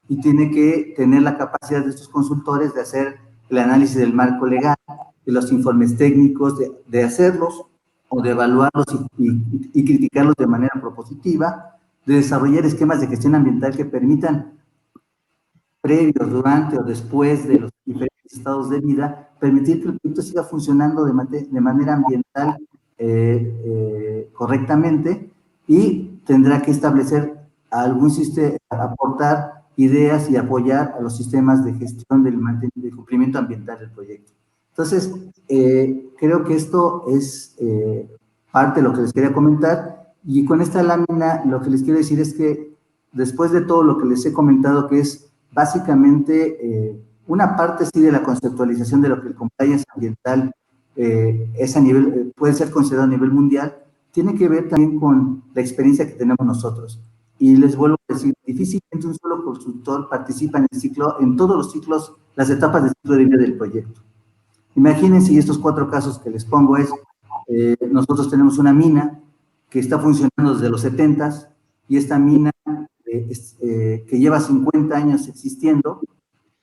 y tiene que tener la capacidad de estos consultores de hacer el análisis del marco legal, de los informes técnicos, de hacerlos o de evaluarlos y criticarlos de manera propositiva, de desarrollar esquemas de gestión ambiental que permitan, previos, durante o después de los diferentes estados de vida, permitir que el proyecto siga funcionando de manera ambiental correctamente, y tendrá que establecer a algún sistema, aportar ideas y apoyar a los sistemas de gestión del cumplimiento ambiental del proyecto. Entonces, creo que esto es parte de lo que les quería comentar, y con esta lámina lo que les quiero decir es que después de todo lo que les he comentado, que es básicamente una parte sí de la conceptualización de lo que el compliance ambiental es a nivel, puede ser considerado a nivel mundial, tiene que ver también con la experiencia que tenemos nosotros. Y les vuelvo a decir, difícilmente un solo consultor participa en el ciclo, en todos los ciclos, las etapas del ciclo de vida del proyecto. Imagínense, y estos 4 casos que les pongo es, nosotros tenemos una mina que está funcionando desde los 70s, y esta mina que lleva 50 años existiendo,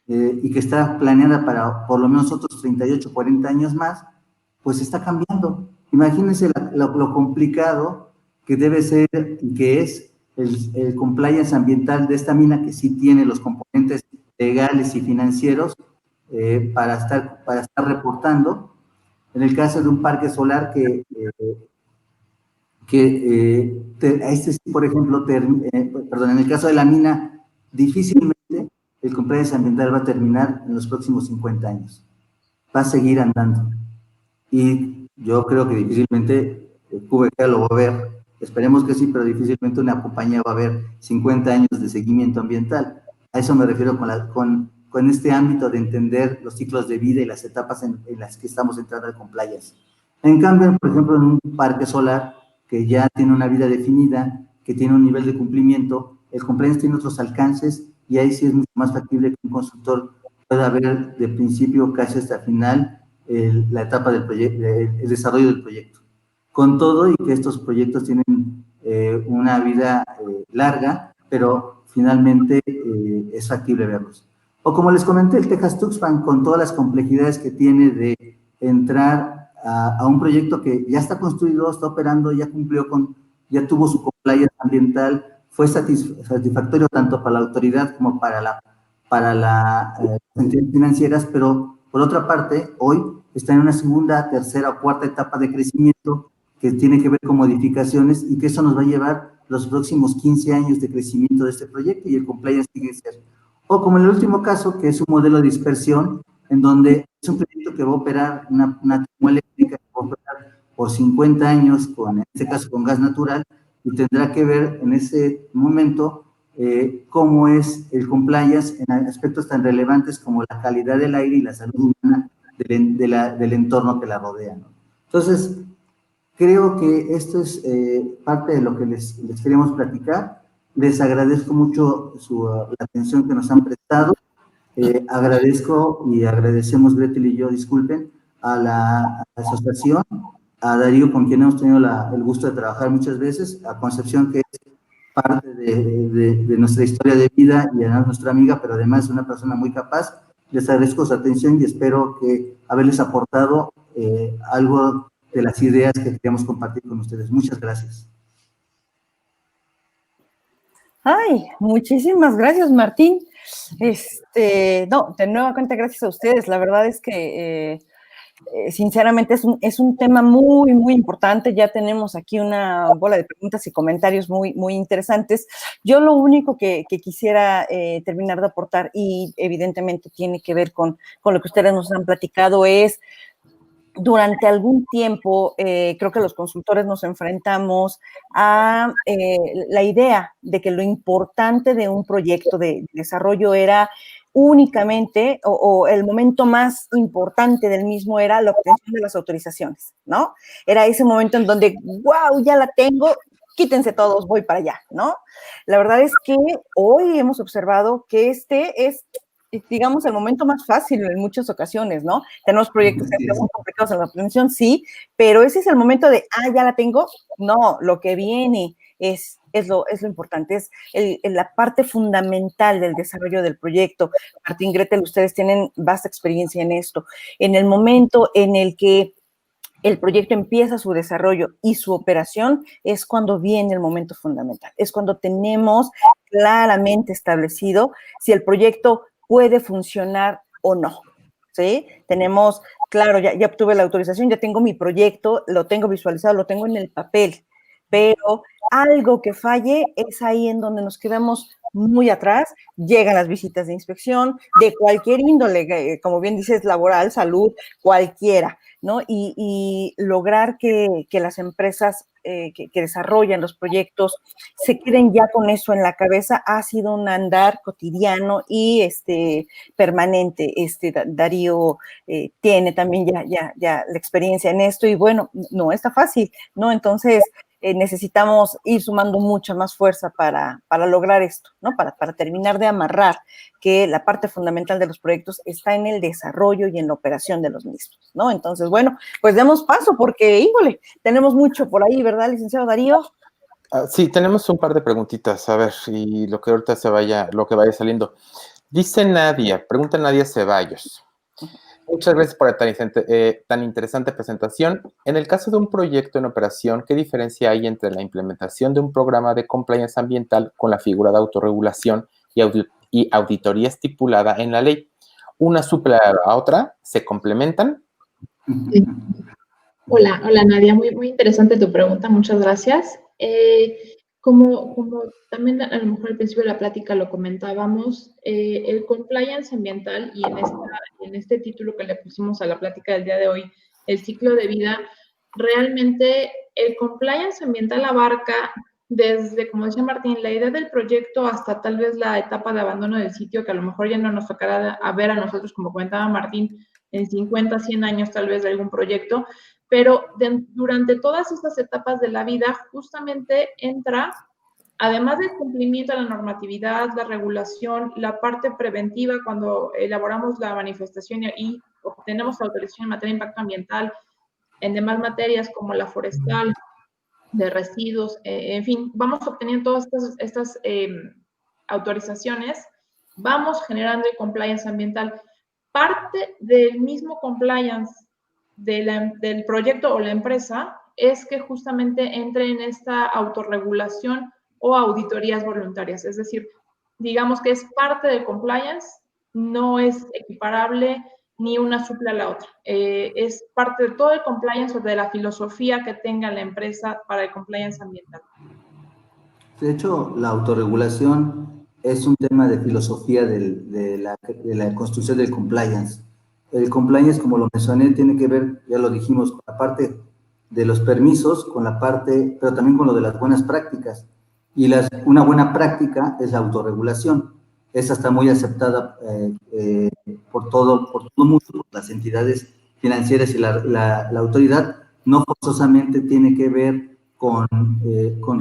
y que está planeada para por lo menos otros 38, 40 años más, pues está cambiando. Imagínense lo complicado que debe ser y que es el compliance ambiental de esta mina, que sí tiene los componentes legales y financieros para estar reportando. En el caso de un parque solar este sí, por ejemplo, en el caso de la mina, difícilmente el compliance ambiental va a terminar en los próximos 50 años. Va a seguir andando. Y yo creo que difícilmente QVK lo va a ver. Esperemos que sí, pero difícilmente una compañía va a ver 50 años de seguimiento ambiental. A eso me refiero con este ámbito de entender los ciclos de vida y las etapas en las que estamos entrando al compliance. En cambio, por ejemplo, en un parque solar que ya tiene una vida definida, que tiene un nivel de cumplimiento, el compliance tiene otros alcances, y ahí sí es mucho más factible que un consultor pueda ver de principio casi hasta final la etapa del proyecto, el desarrollo del proyecto. Con todo, y que estos proyectos tienen una vida larga, pero finalmente es factible verlos. O como les comenté, el Texas Tuxpan, con todas las complejidades que tiene de entrar a un proyecto que ya está construido, está operando, ya cumplió ya tuvo su compliance ambiental, fue satisfactorio tanto para la autoridad como para las entidades financieras, pero por otra parte, hoy está en una segunda, tercera o cuarta etapa de crecimiento que tiene que ver con modificaciones, y que eso nos va a llevar los próximos 15 años de crecimiento de este proyecto, y el compliance sigue siendo. O como en el último caso, que es un modelo de dispersión, en donde es un proyecto que va a operar una termoeléctrica que va a operar por 50 años, en este caso con gas natural, y tendrá que ver en ese momento cómo es el compliance en aspectos tan relevantes como la calidad del aire y la salud humana del entorno que la rodea, ¿no? Entonces, creo que esto es parte de lo que les queremos platicar. Les agradezco mucho la atención que nos han prestado. Agradezco y agradecemos, Gretel y yo, disculpen, a la asociación, a Darío, con quien hemos tenido el gusto de trabajar muchas veces, a Concepción, que es parte de nuestra historia de vida y además nuestra amiga, pero además es una persona muy capaz. Les agradezco su atención y espero que haberles aportado algo de las ideas que queríamos compartir con ustedes. Muchas gracias. Ay, muchísimas gracias, Martín. No, de nueva cuenta, gracias a ustedes. La verdad es que sinceramente es un tema muy, muy importante. Ya tenemos aquí una bola de preguntas y comentarios muy, muy interesantes. Yo lo único que quisiera terminar de aportar, y evidentemente tiene que ver con lo que ustedes nos han platicado, es: durante algún tiempo, creo que los consultores nos enfrentamos a la idea de que lo importante de un proyecto de desarrollo era únicamente, o el momento más importante del mismo era la obtención de las autorizaciones, ¿no? Era ese momento en donde, wow, ya la tengo, quítense todos, voy para allá, ¿no? La verdad es que hoy hemos observado que este es, digamos, el momento más fácil en muchas ocasiones, ¿no? Tenemos proyectos que son muy complicados en la obtención, sí, pero ese es el momento de, ya la tengo. No, lo que viene es lo importante, es la parte fundamental del desarrollo del proyecto. Martín, Gretel, ustedes tienen vasta experiencia en esto. En el momento en el que el proyecto empieza su desarrollo y su operación, es cuando viene el momento fundamental, es cuando tenemos claramente establecido si el proyecto puede funcionar o no, ¿sí? Tenemos, claro, ya obtuve la autorización, ya tengo mi proyecto, lo tengo visualizado, lo tengo en el papel, pero algo que falle, es ahí en donde nos quedamos muy atrás, llegan las visitas de inspección de cualquier índole, como bien dices, laboral, salud, cualquiera, ¿no? Y lograr que las empresas que desarrollan los proyectos se queden ya con eso en la cabeza ha sido un andar cotidiano y permanente. Darío tiene también ya la experiencia en esto y bueno, no está fácil, ¿no? Entonces, necesitamos ir sumando mucha más fuerza para lograr esto, ¿no? Para terminar de amarrar que la parte fundamental de los proyectos está en el desarrollo y en la operación de los mismos, ¿no? Entonces, bueno, pues demos paso porque, híjole, tenemos mucho por ahí, ¿verdad, licenciado Darío? Sí, tenemos un par de preguntitas, a ver, y lo que ahorita lo que vaya saliendo. Dice Nadia, pregunta Nadia Ceballos. Muchas gracias por tan interesante presentación. En el caso de un proyecto en operación, ¿qué diferencia hay entre la implementación de un programa de compliance ambiental con la figura de autorregulación y auditoría estipulada en la ley? ¿Una suple a la otra? ¿Se complementan? Sí. Hola Nadia, muy interesante tu pregunta, muchas gracias. Como también a lo mejor al principio de la plática lo comentábamos, el compliance ambiental y en este título que le pusimos a la plática del día de hoy, el ciclo de vida, realmente el compliance ambiental abarca desde, como decía Martín, la idea del proyecto hasta tal vez la etapa de abandono del sitio, que a lo mejor ya no nos tocará a ver a nosotros, como comentaba Martín, en 50, 100 años tal vez de algún proyecto, pero durante todas estas etapas de la vida justamente entra, además del cumplimiento de la normatividad, la regulación, la parte preventiva cuando elaboramos la manifestación y obtenemos autorización en materia de impacto ambiental, en demás materias como la forestal, de residuos, en fin, vamos obteniendo todas estas autorizaciones, vamos generando el compliance ambiental. Parte del mismo compliance del proyecto o la empresa es que justamente entre en esta autorregulación o auditorías voluntarias. Es decir, digamos que es parte del compliance, no es equiparable ni una suple a la otra. Es parte de todo el compliance o de la filosofía que tenga la empresa para el compliance ambiental. De hecho, la autorregulación es un tema de filosofía de la construcción del compliance. El compliance, como lo mencioné, tiene que ver, ya lo dijimos, con la parte de los permisos, con la parte, pero también con lo de las buenas prácticas. Y una buena práctica es la autorregulación. Esa está muy aceptada por todo el mundo, por las entidades financieras y la autoridad. No forzosamente tiene que ver con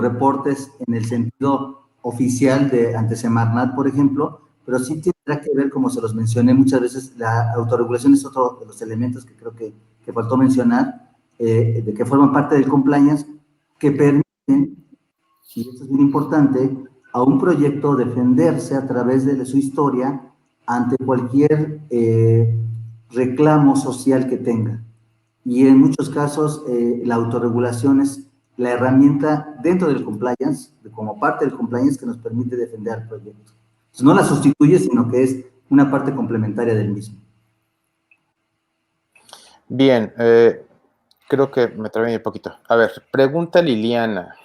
reportes en el sentido oficial ante Semarnat, por ejemplo, pero sí tendrá que ver, como se los mencioné muchas veces, la autorregulación es otro de los elementos que creo que faltó mencionar, de que forman parte del compliance, que permiten, y esto es bien importante, a un proyecto defenderse a través de su historia ante cualquier reclamo social que tenga. Y en muchos casos la autorregulación es la herramienta dentro del compliance, como parte del compliance que nos permite defender al proyecto. Entonces, no la sustituye, sino que es una parte complementaria del mismo. Bien, creo que me trabé un poquito. A ver, pregunta Liliana.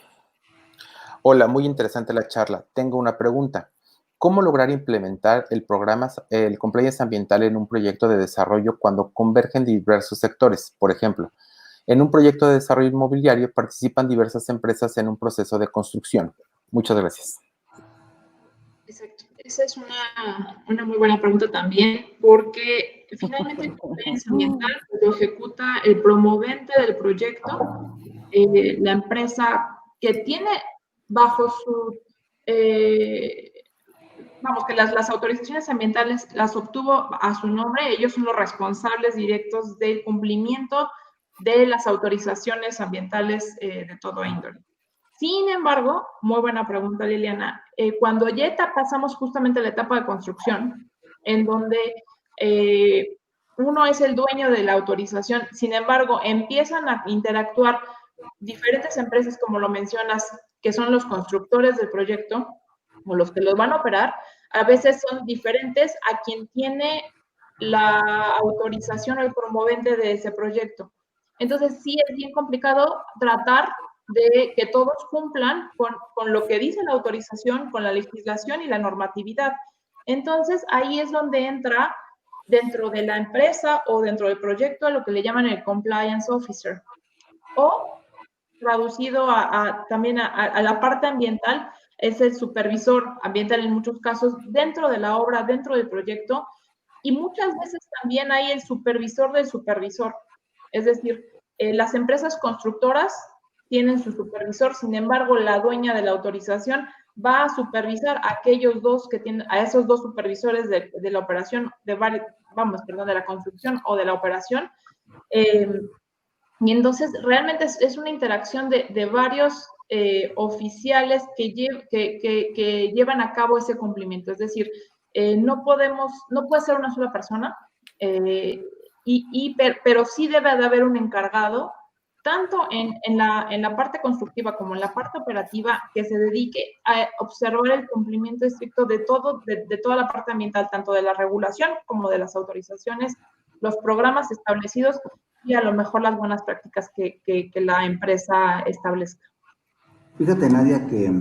Hola, muy interesante la charla. Tengo una pregunta. ¿Cómo lograr implementar el compliance ambiental en un proyecto de desarrollo cuando convergen diversos sectores? Por ejemplo, en un proyecto de desarrollo inmobiliario participan diversas empresas en un proceso de construcción. Muchas gracias. Exacto. Esa es una muy buena pregunta también, porque finalmente el compliance ambiental lo ejecuta el promovente del proyecto, la empresa que tiene bajo su, vamos, que las autorizaciones ambientales las obtuvo a su nombre, ellos son los responsables directos del cumplimiento de las autorizaciones ambientales de todo índole. Sin embargo, muy buena pregunta, Liliana, cuando ya pasamos justamente a la etapa de construcción, en donde uno es el dueño de la autorización, sin embargo, empiezan a interactuar diferentes empresas, como lo mencionas, que son los constructores del proyecto o los que los van a operar, a veces son diferentes a quien tiene la autorización o el promovente de ese proyecto. Entonces, sí es bien complicado tratar de que todos cumplan con lo que dice la autorización, con la legislación y la normatividad. Entonces, ahí es donde entra dentro de la empresa o dentro del proyecto a lo que le llaman el compliance officer. O, traducido también a la parte ambiental, es el supervisor ambiental en muchos casos, dentro de la obra, dentro del proyecto, y muchas veces también hay el supervisor del supervisor. Es decir, las empresas constructoras tienen su supervisor, sin embargo, la dueña de la autorización va a supervisar a aquellos dos que tienen, a esos dos supervisores de la operación, de la construcción o de la operación. Y entonces realmente es una interacción de varios oficiales que llevan a cabo ese cumplimiento. Es decir, no puede ser una sola persona, pero sí debe de haber un encargado, tanto en la parte constructiva como en la parte operativa, que se dedique a observar el cumplimiento estricto de toda la parte ambiental, tanto de la regulación como de las autorizaciones, los programas establecidos y a lo mejor las buenas prácticas que la empresa establezca. Fíjate, Nadia, que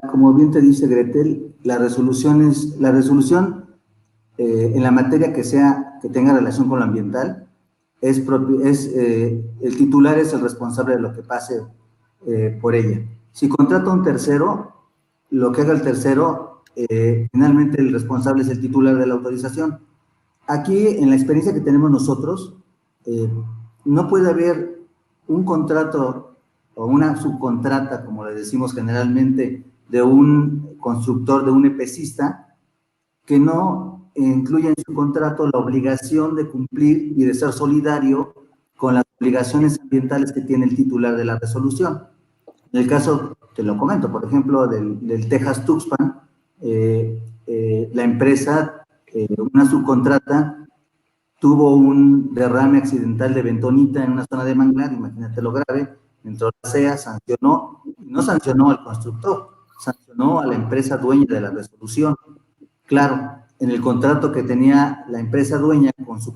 como bien te dice Gretel, la resolución en la materia que tenga relación con lo ambiental, el titular es el responsable de lo que pase por ella. Si contrata a un tercero, lo que haga el tercero, finalmente el responsable es el titular de la autorización. Aquí, en la experiencia que tenemos nosotros, no puede haber un contrato o una subcontrata, como le decimos generalmente, de un constructor, de un EPCista, que no incluya en su contrato la obligación de cumplir y de ser solidario con las obligaciones ambientales que tiene el titular de la resolución. En el caso, te lo comento, por ejemplo, del Texas Tuxpan, la empresa, una subcontrata, tuvo un derrame accidental de bentonita en una zona de manglar, imagínate lo grave, entró la CEA, sancionó, no sancionó al constructor, sancionó a la empresa dueña de la resolución. Claro, en el contrato que tenía la empresa dueña con su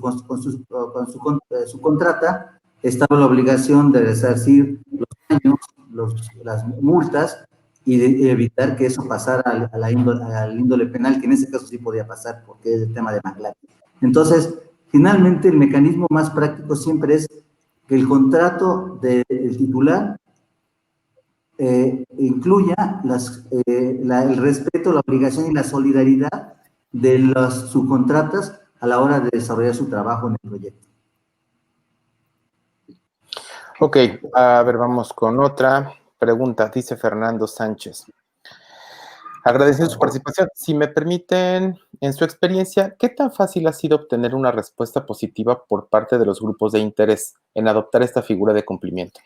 contrata, estaba la obligación de resarcir los daños, las multas y de evitar que eso pasara al índole penal, que en ese caso sí podía pasar porque es el tema de manglar. Entonces, finalmente el mecanismo más práctico siempre es que el contrato del titular incluya el respeto, la obligación y la solidaridad de las subcontratas a la hora de desarrollar su trabajo en el proyecto. Ok, a ver, vamos con otra pregunta. Dice Fernando Sánchez. Agradeciendo su participación. Si me permiten, en su experiencia, ¿qué tan fácil ha sido obtener una respuesta positiva por parte de los grupos de interés en adoptar esta figura de cumplimiento?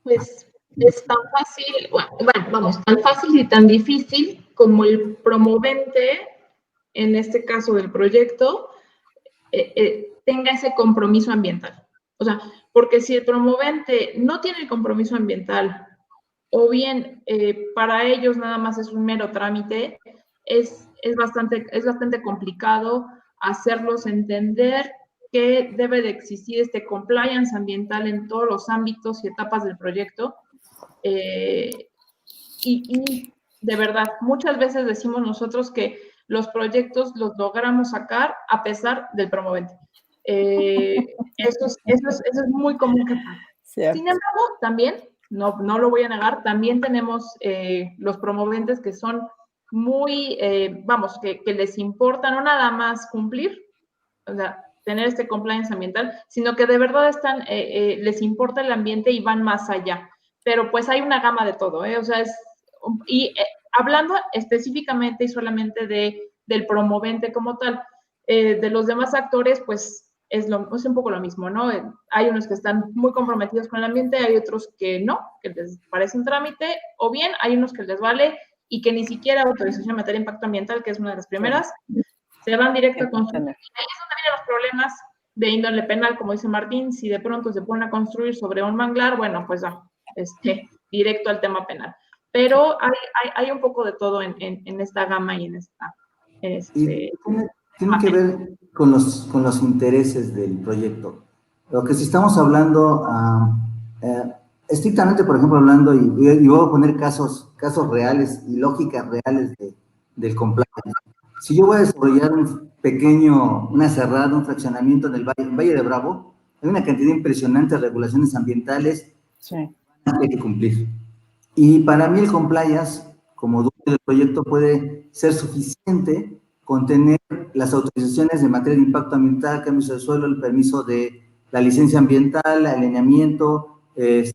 Pues es tan fácil, tan fácil y tan difícil como el promovente, en este caso del proyecto, tenga ese compromiso ambiental. O sea, porque si el promovente no tiene el compromiso ambiental, o bien para ellos nada más es un mero trámite, es bastante complicado hacerlos entender que debe de existir este compliance ambiental en todos los ámbitos y etapas del proyecto. Y de verdad, muchas veces decimos nosotros que los proyectos los logramos sacar a pesar del promovente. Eso es muy común que pasa. Sin embargo, también, no lo voy a negar, también tenemos los promoventes que son muy, que les importa no nada más cumplir, o sea, tener este compliance ambiental, sino que de verdad les importa el ambiente y van más allá. Pero pues hay una gama de todo, o sea, hablando específicamente y solamente del promovente como tal, de los demás actores, pues es un poco lo mismo, ¿no? Hay unos que están muy comprometidos con el ambiente, hay otros que no, que les parece un trámite, o bien hay unos que les vale y que ni siquiera autorización en materia de impacto ambiental, que es una de las primeras, se van directo a construir. Ahí es donde vienen los problemas de índole penal, como dice Martín. Si de pronto se ponen a construir sobre un manglar, bueno, pues directo al tema penal. Pero hay un poco de todo en esta gama y en esta... Tiene que ver con los intereses del proyecto. Lo que si estamos hablando, estrictamente, por ejemplo, hablando, y voy a poner casos reales y lógicas reales del compliance. Si yo voy a desarrollar una cerrada, un fraccionamiento en el Valle de Bravo, hay una cantidad impresionante de regulaciones ambientales que hay que cumplir. Y para mí el compliance, como dueño del proyecto, puede ser suficiente con tener las autorizaciones de materia de impacto ambiental, cambios de suelo, el permiso de la licencia ambiental, el alineamiento, el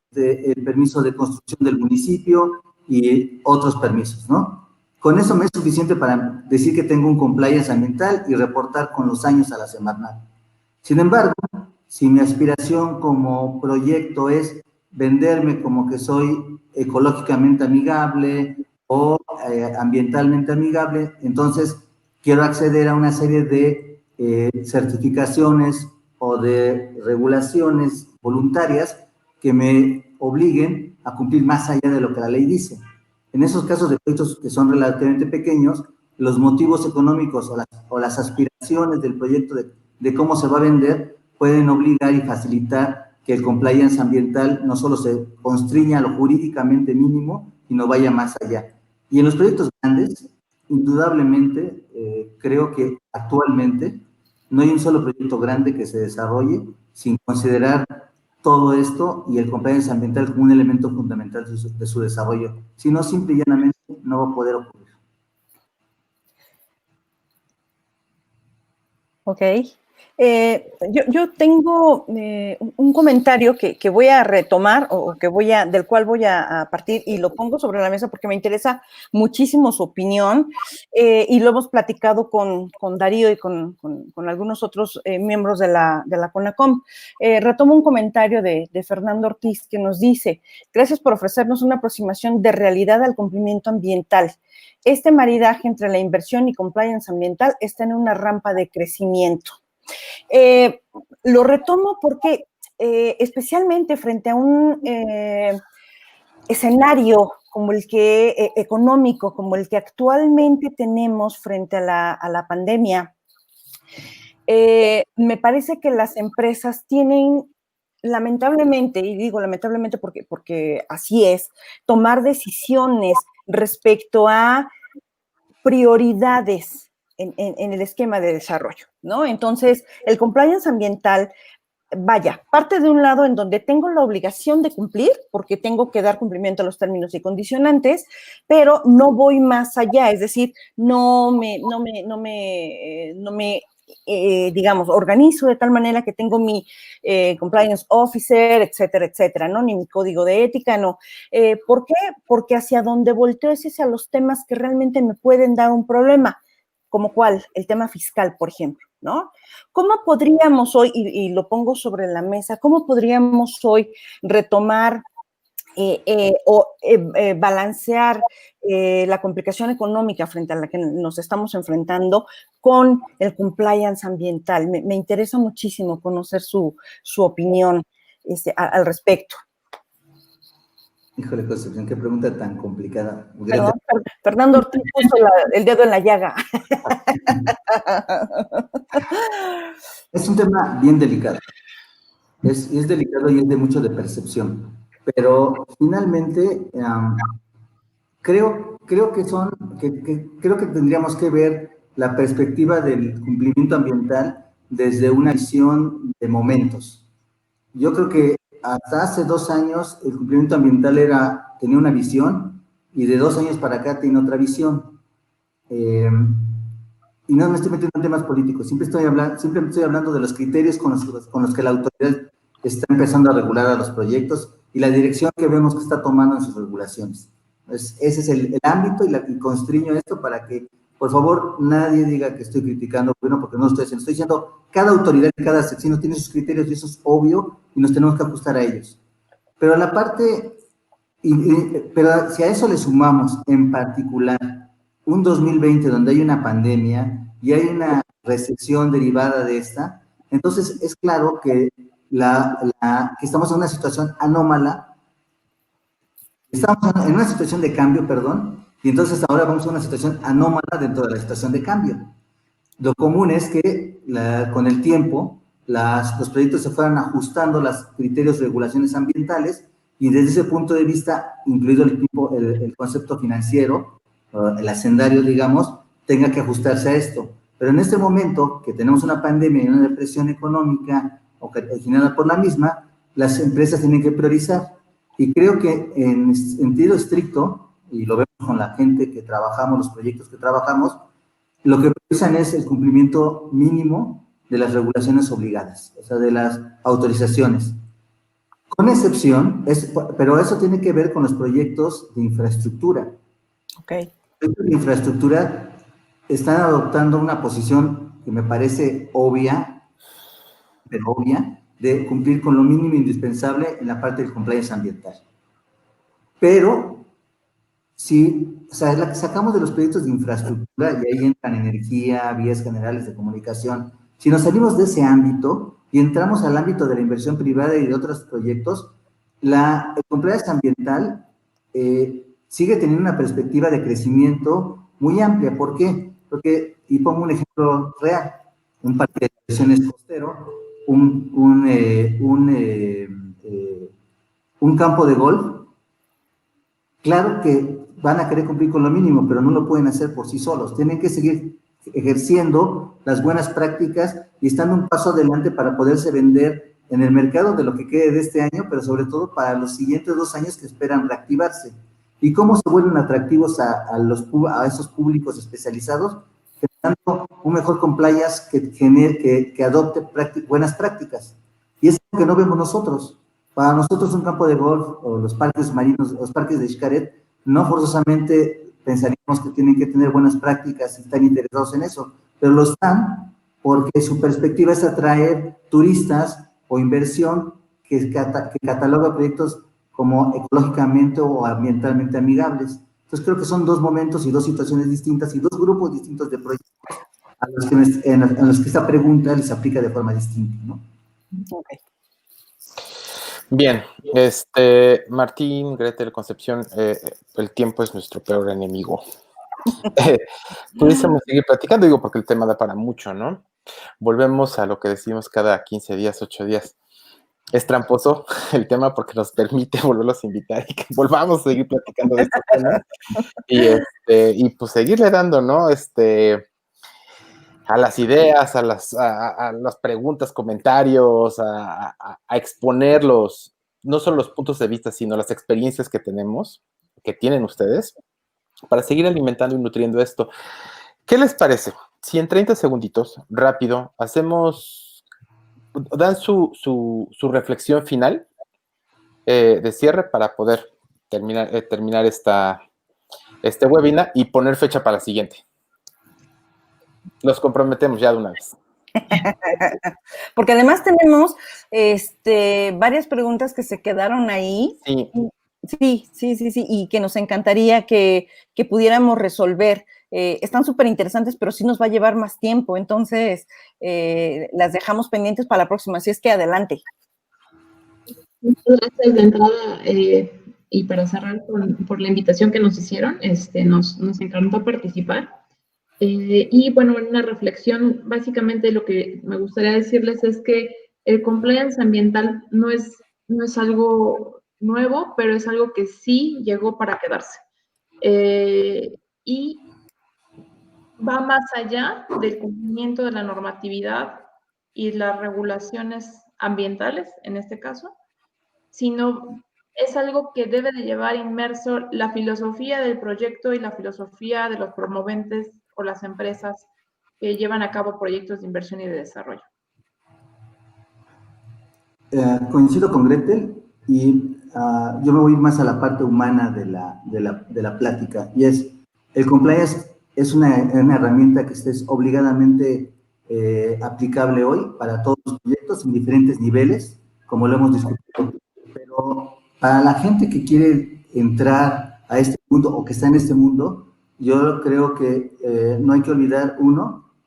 permiso de construcción del municipio y otros permisos, ¿no? Con eso me es suficiente para decir que tengo un compliance ambiental y reportar con los años a la Semarnat. Sin embargo, si mi aspiración como proyecto es venderme como que soy ecológicamente amigable o ambientalmente amigable, entonces quiero acceder a una serie de certificaciones o de regulaciones voluntarias que me obliguen a cumplir más allá de lo que la ley dice. En esos casos de proyectos que son relativamente pequeños, los motivos económicos o las aspiraciones del proyecto de cómo se va a vender pueden obligar y facilitar que el compliance ambiental no solo se constriña a lo jurídicamente mínimo, sino vaya más allá. Y en los proyectos grandes, indudablemente, creo que actualmente no hay un solo proyecto grande que se desarrolle sin considerar todo esto y el compliance ambiental como un elemento fundamental de su desarrollo. Si no, simple y llanamente no va a poder ocurrir. Ok. Yo tengo un comentario que voy a retomar o del cual voy a partir y lo pongo sobre la mesa porque me interesa muchísimo su opinión y lo hemos platicado con Darío y con algunos otros miembros de la CONACOM. Retomo un comentario de Fernando Ortiz que nos dice: gracias por ofrecernos una aproximación de realidad al cumplimiento ambiental. Este maridaje entre la inversión y compliance ambiental está en una rampa de crecimiento. Lo retomo porque especialmente frente a un escenario como el que económico, como el que actualmente tenemos frente a la pandemia, me parece que las empresas tienen, lamentablemente, y digo lamentablemente porque así es, tomar decisiones respecto a prioridades en el esquema de desarrollo, ¿no? Entonces, el compliance ambiental, vaya, parte de un lado en donde tengo la obligación de cumplir, porque tengo que dar cumplimiento a los términos y condicionantes, pero no voy más allá, es decir, no me digamos, organizo de tal manera que tengo mi compliance officer, etcétera, etcétera, ¿no? Ni mi código de ética, no. ¿Por qué? Porque hacia donde volteo es hacia los temas que realmente me pueden dar un problema, como cuál, el tema fiscal, por ejemplo, ¿no? ¿Cómo podríamos hoy, y lo pongo sobre la mesa, cómo podríamos hoy retomar balancear la complicación económica frente a la que nos estamos enfrentando con el compliance ambiental? Me interesa muchísimo conocer su opinión al respecto. Híjole, Concepción, qué pregunta tan complicada. Perdón, Fernando Ortiz puso el dedo en la llaga. Es un tema bien delicado. Es delicado y es de mucho de percepción. Pero finalmente, creo que tendríamos que ver la perspectiva del cumplimiento ambiental desde una visión de momentos. Yo creo que hasta hace 2 años el cumplimiento ambiental tenía una visión y de 2 años para acá tiene otra visión. Y no me estoy metiendo en temas políticos, siempre estoy hablando de los criterios con los que la autoridad está empezando a regular a los proyectos y la dirección que vemos que está tomando en sus regulaciones. Ese es el ámbito y constriño esto para que, por favor, nadie diga que estoy criticando, bueno, porque no lo estoy diciendo, cada autoridad y cada sección tiene sus criterios y eso es obvio y nos tenemos que ajustar a ellos. Pero la parte, pero si a eso le sumamos en particular un 2020 donde hay una pandemia y hay una recesión derivada de esta, entonces es claro que que estamos en una situación anómala, estamos en una situación de cambio, perdón, y entonces ahora vamos a una situación anómala dentro de la situación de cambio. Lo común es que con el tiempo los proyectos se fueran ajustando los criterios de regulaciones ambientales y desde ese punto de vista, incluido el concepto financiero, el hacendario, digamos, tenga que ajustarse a esto. Pero en este momento, que tenemos una pandemia y una depresión económica originada por la misma, las empresas tienen que priorizar. Y creo que en sentido estricto, y lo vemos con la gente que trabajamos, los proyectos que trabajamos, lo que priorizan es el cumplimiento mínimo de las regulaciones obligadas, o sea, de las autorizaciones. Con excepción, pero eso tiene que ver con los proyectos de infraestructura. Ok. Los proyectos de infraestructura están adoptando una posición que me parece obvia, pero obvia, de cumplir con lo mínimo indispensable en la parte del compliance ambiental. Pero, si, o sea, la que sacamos de los proyectos de infraestructura, y ahí entran energía, vías generales de comunicación, si nos salimos de ese ámbito y entramos al ámbito de la inversión privada y de otros proyectos, el compliance ambiental sigue teniendo una perspectiva de crecimiento muy amplia. ¿Por qué? Porque, y pongo un ejemplo real, un parque de diversiones costero, un campo de golf, claro que van a querer cumplir con lo mínimo, pero no lo pueden hacer por sí solos. Tienen que seguir ejerciendo las buenas prácticas y estando un paso adelante para poderse vender en el mercado de lo que quede de este año, pero sobre todo para los siguientes 2 años que esperan reactivarse. ¿Y cómo se vuelven atractivos a esos públicos especializados? Generando un mejor compliance que adopte buenas prácticas. Y es lo que no vemos nosotros. Para nosotros un campo de golf o los parques marinos, los parques de Xcaret, no forzosamente pensaríamos que tienen que tener buenas prácticas y están interesados en eso, pero lo están porque su perspectiva es atraer turistas o inversión que cataloga proyectos como ecológicamente o ambientalmente amigables. Entonces creo que son 2 momentos y 2 situaciones distintas y 2 grupos distintos de proyectos en los que esta pregunta les aplica de forma distinta, ¿no? Okay. Bien, Martín, Gretel, Concepción, el tiempo es nuestro peor enemigo. Pudiésemos seguir platicando, digo, porque el tema da para mucho, ¿no? Volvemos a lo que decimos cada 15 días, 8 días. Es tramposo el tema porque nos permite volverlos a invitar y que volvamos a seguir platicando de estos temas y pues seguirle dando, ¿no? A las ideas, a las preguntas, comentarios, a exponerlos, no solo los puntos de vista, sino las experiencias que tenemos, que tienen ustedes, para seguir alimentando y nutriendo esto. ¿Qué les parece? Si en 30 segunditos, rápido, dan su reflexión final de cierre para poder terminar este webinar y poner fecha para la siguiente. Nos comprometemos ya de una vez. Porque además tenemos varias preguntas que se quedaron ahí. Sí, y que nos encantaría que pudiéramos resolver. Están súper interesantes, pero sí nos va a llevar más tiempo, entonces las dejamos pendientes para la próxima, así es que adelante. Muchas gracias de entrada y para cerrar por la invitación que nos hicieron, nos encantó participar. Y bueno, en una reflexión, básicamente lo que me gustaría decirles es que el compliance ambiental no es algo nuevo, pero es algo que sí llegó para quedarse. Y va más allá del cumplimiento de la normatividad y las regulaciones ambientales, en este caso, sino es algo que debe de llevar inmerso la filosofía del proyecto y la filosofía de los promoventes o las empresas que llevan a cabo proyectos de inversión y de desarrollo. Coincido con Gretel y yo me voy más a la parte humana de la plática, y es, el compliance es una herramienta que es obligadamente aplicable hoy para todos los proyectos en diferentes niveles, como lo hemos discutido, pero para la gente que quiere entrar a este mundo o que está en este mundo, yo creo que no hay que olvidar,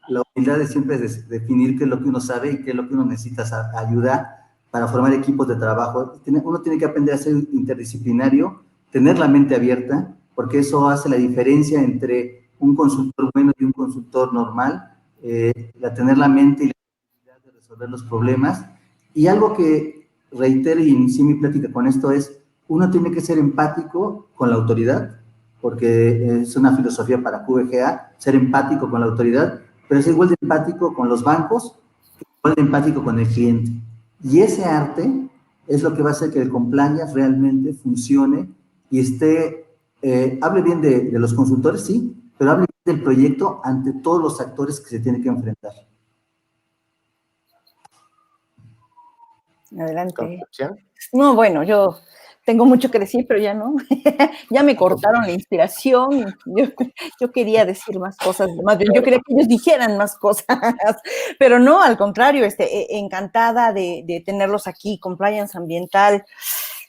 la humildad de siempre definir qué es lo que uno sabe y qué es lo que uno necesita ayudar para formar equipos de trabajo. Uno tiene que aprender a ser interdisciplinario, tener la mente abierta, porque eso hace la diferencia entre un consultor bueno y un consultor normal, tener la mente y la capacidad de resolver los problemas. Y algo que reitero y inicié mi plática con esto es, uno tiene que ser empático con la autoridad, porque es una filosofía para QVGA, ser empático con la autoridad, pero es igual de empático con los bancos, igual de empático con el cliente. Y ese arte es lo que va a hacer que el compliance realmente funcione y esté, hable bien de los consultores, sí, pero hable bien del proyecto ante todos los actores que se tienen que enfrentar. Adelante. Concepción. No, bueno, yo tengo mucho que decir, pero ya no. Ya me cortaron la inspiración. Yo quería decir más cosas, más bien, yo quería que ellos dijeran más cosas, pero no, al contrario, encantada de tenerlos aquí, compliance ambiental.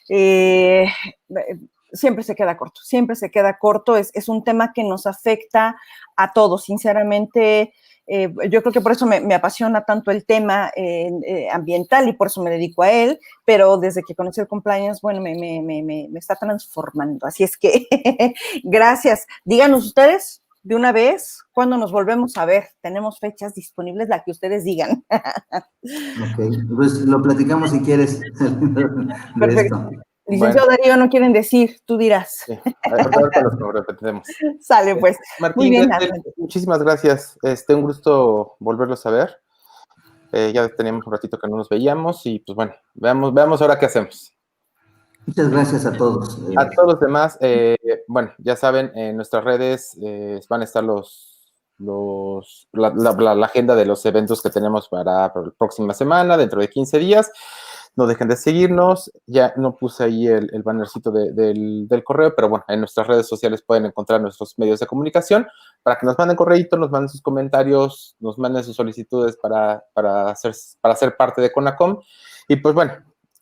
Siempre se queda corto, es un tema que nos afecta a todos, sinceramente. Yo creo que por eso me apasiona tanto el tema ambiental y por eso me dedico a él, pero desde que conocí el compliance, bueno, me está transformando. Así es que, gracias. Díganos ustedes de una vez cuándo nos volvemos a ver. Tenemos fechas disponibles, la que ustedes digan. Ok, pues lo platicamos si quieres de Perfecto. esto. Licenciado Darío, no quieren decir, tú dirás. Sí, ahorita lo repetiremos. Sale, pues. Muy Martín, bien, muchísimas gracias. Un gusto volverlos a ver. Ya teníamos un ratito que no nos veíamos y pues bueno, veamos ahora qué hacemos. Muchas gracias a todos. A todos los demás, bueno, ya saben, en nuestras redes van a estar la agenda de los eventos que tenemos para la próxima semana, dentro de 15 días. No dejen de seguirnos. Ya no puse ahí el bannercito del correo, pero bueno, en nuestras redes sociales pueden encontrar nuestros medios de comunicación para que nos manden correíto, nos manden sus comentarios, nos manden sus solicitudes para ser parte de CONACOM. Y pues bueno,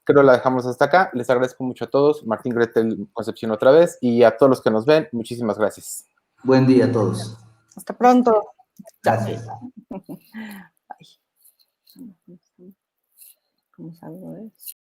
creo que la dejamos hasta acá. Les agradezco mucho a todos. Martín, Gretel, Concepción otra vez. Y a todos los que nos ven, muchísimas gracias. Buen día a todos. hasta pronto. Gracias. Ay. ¿Cómo salgo de eso?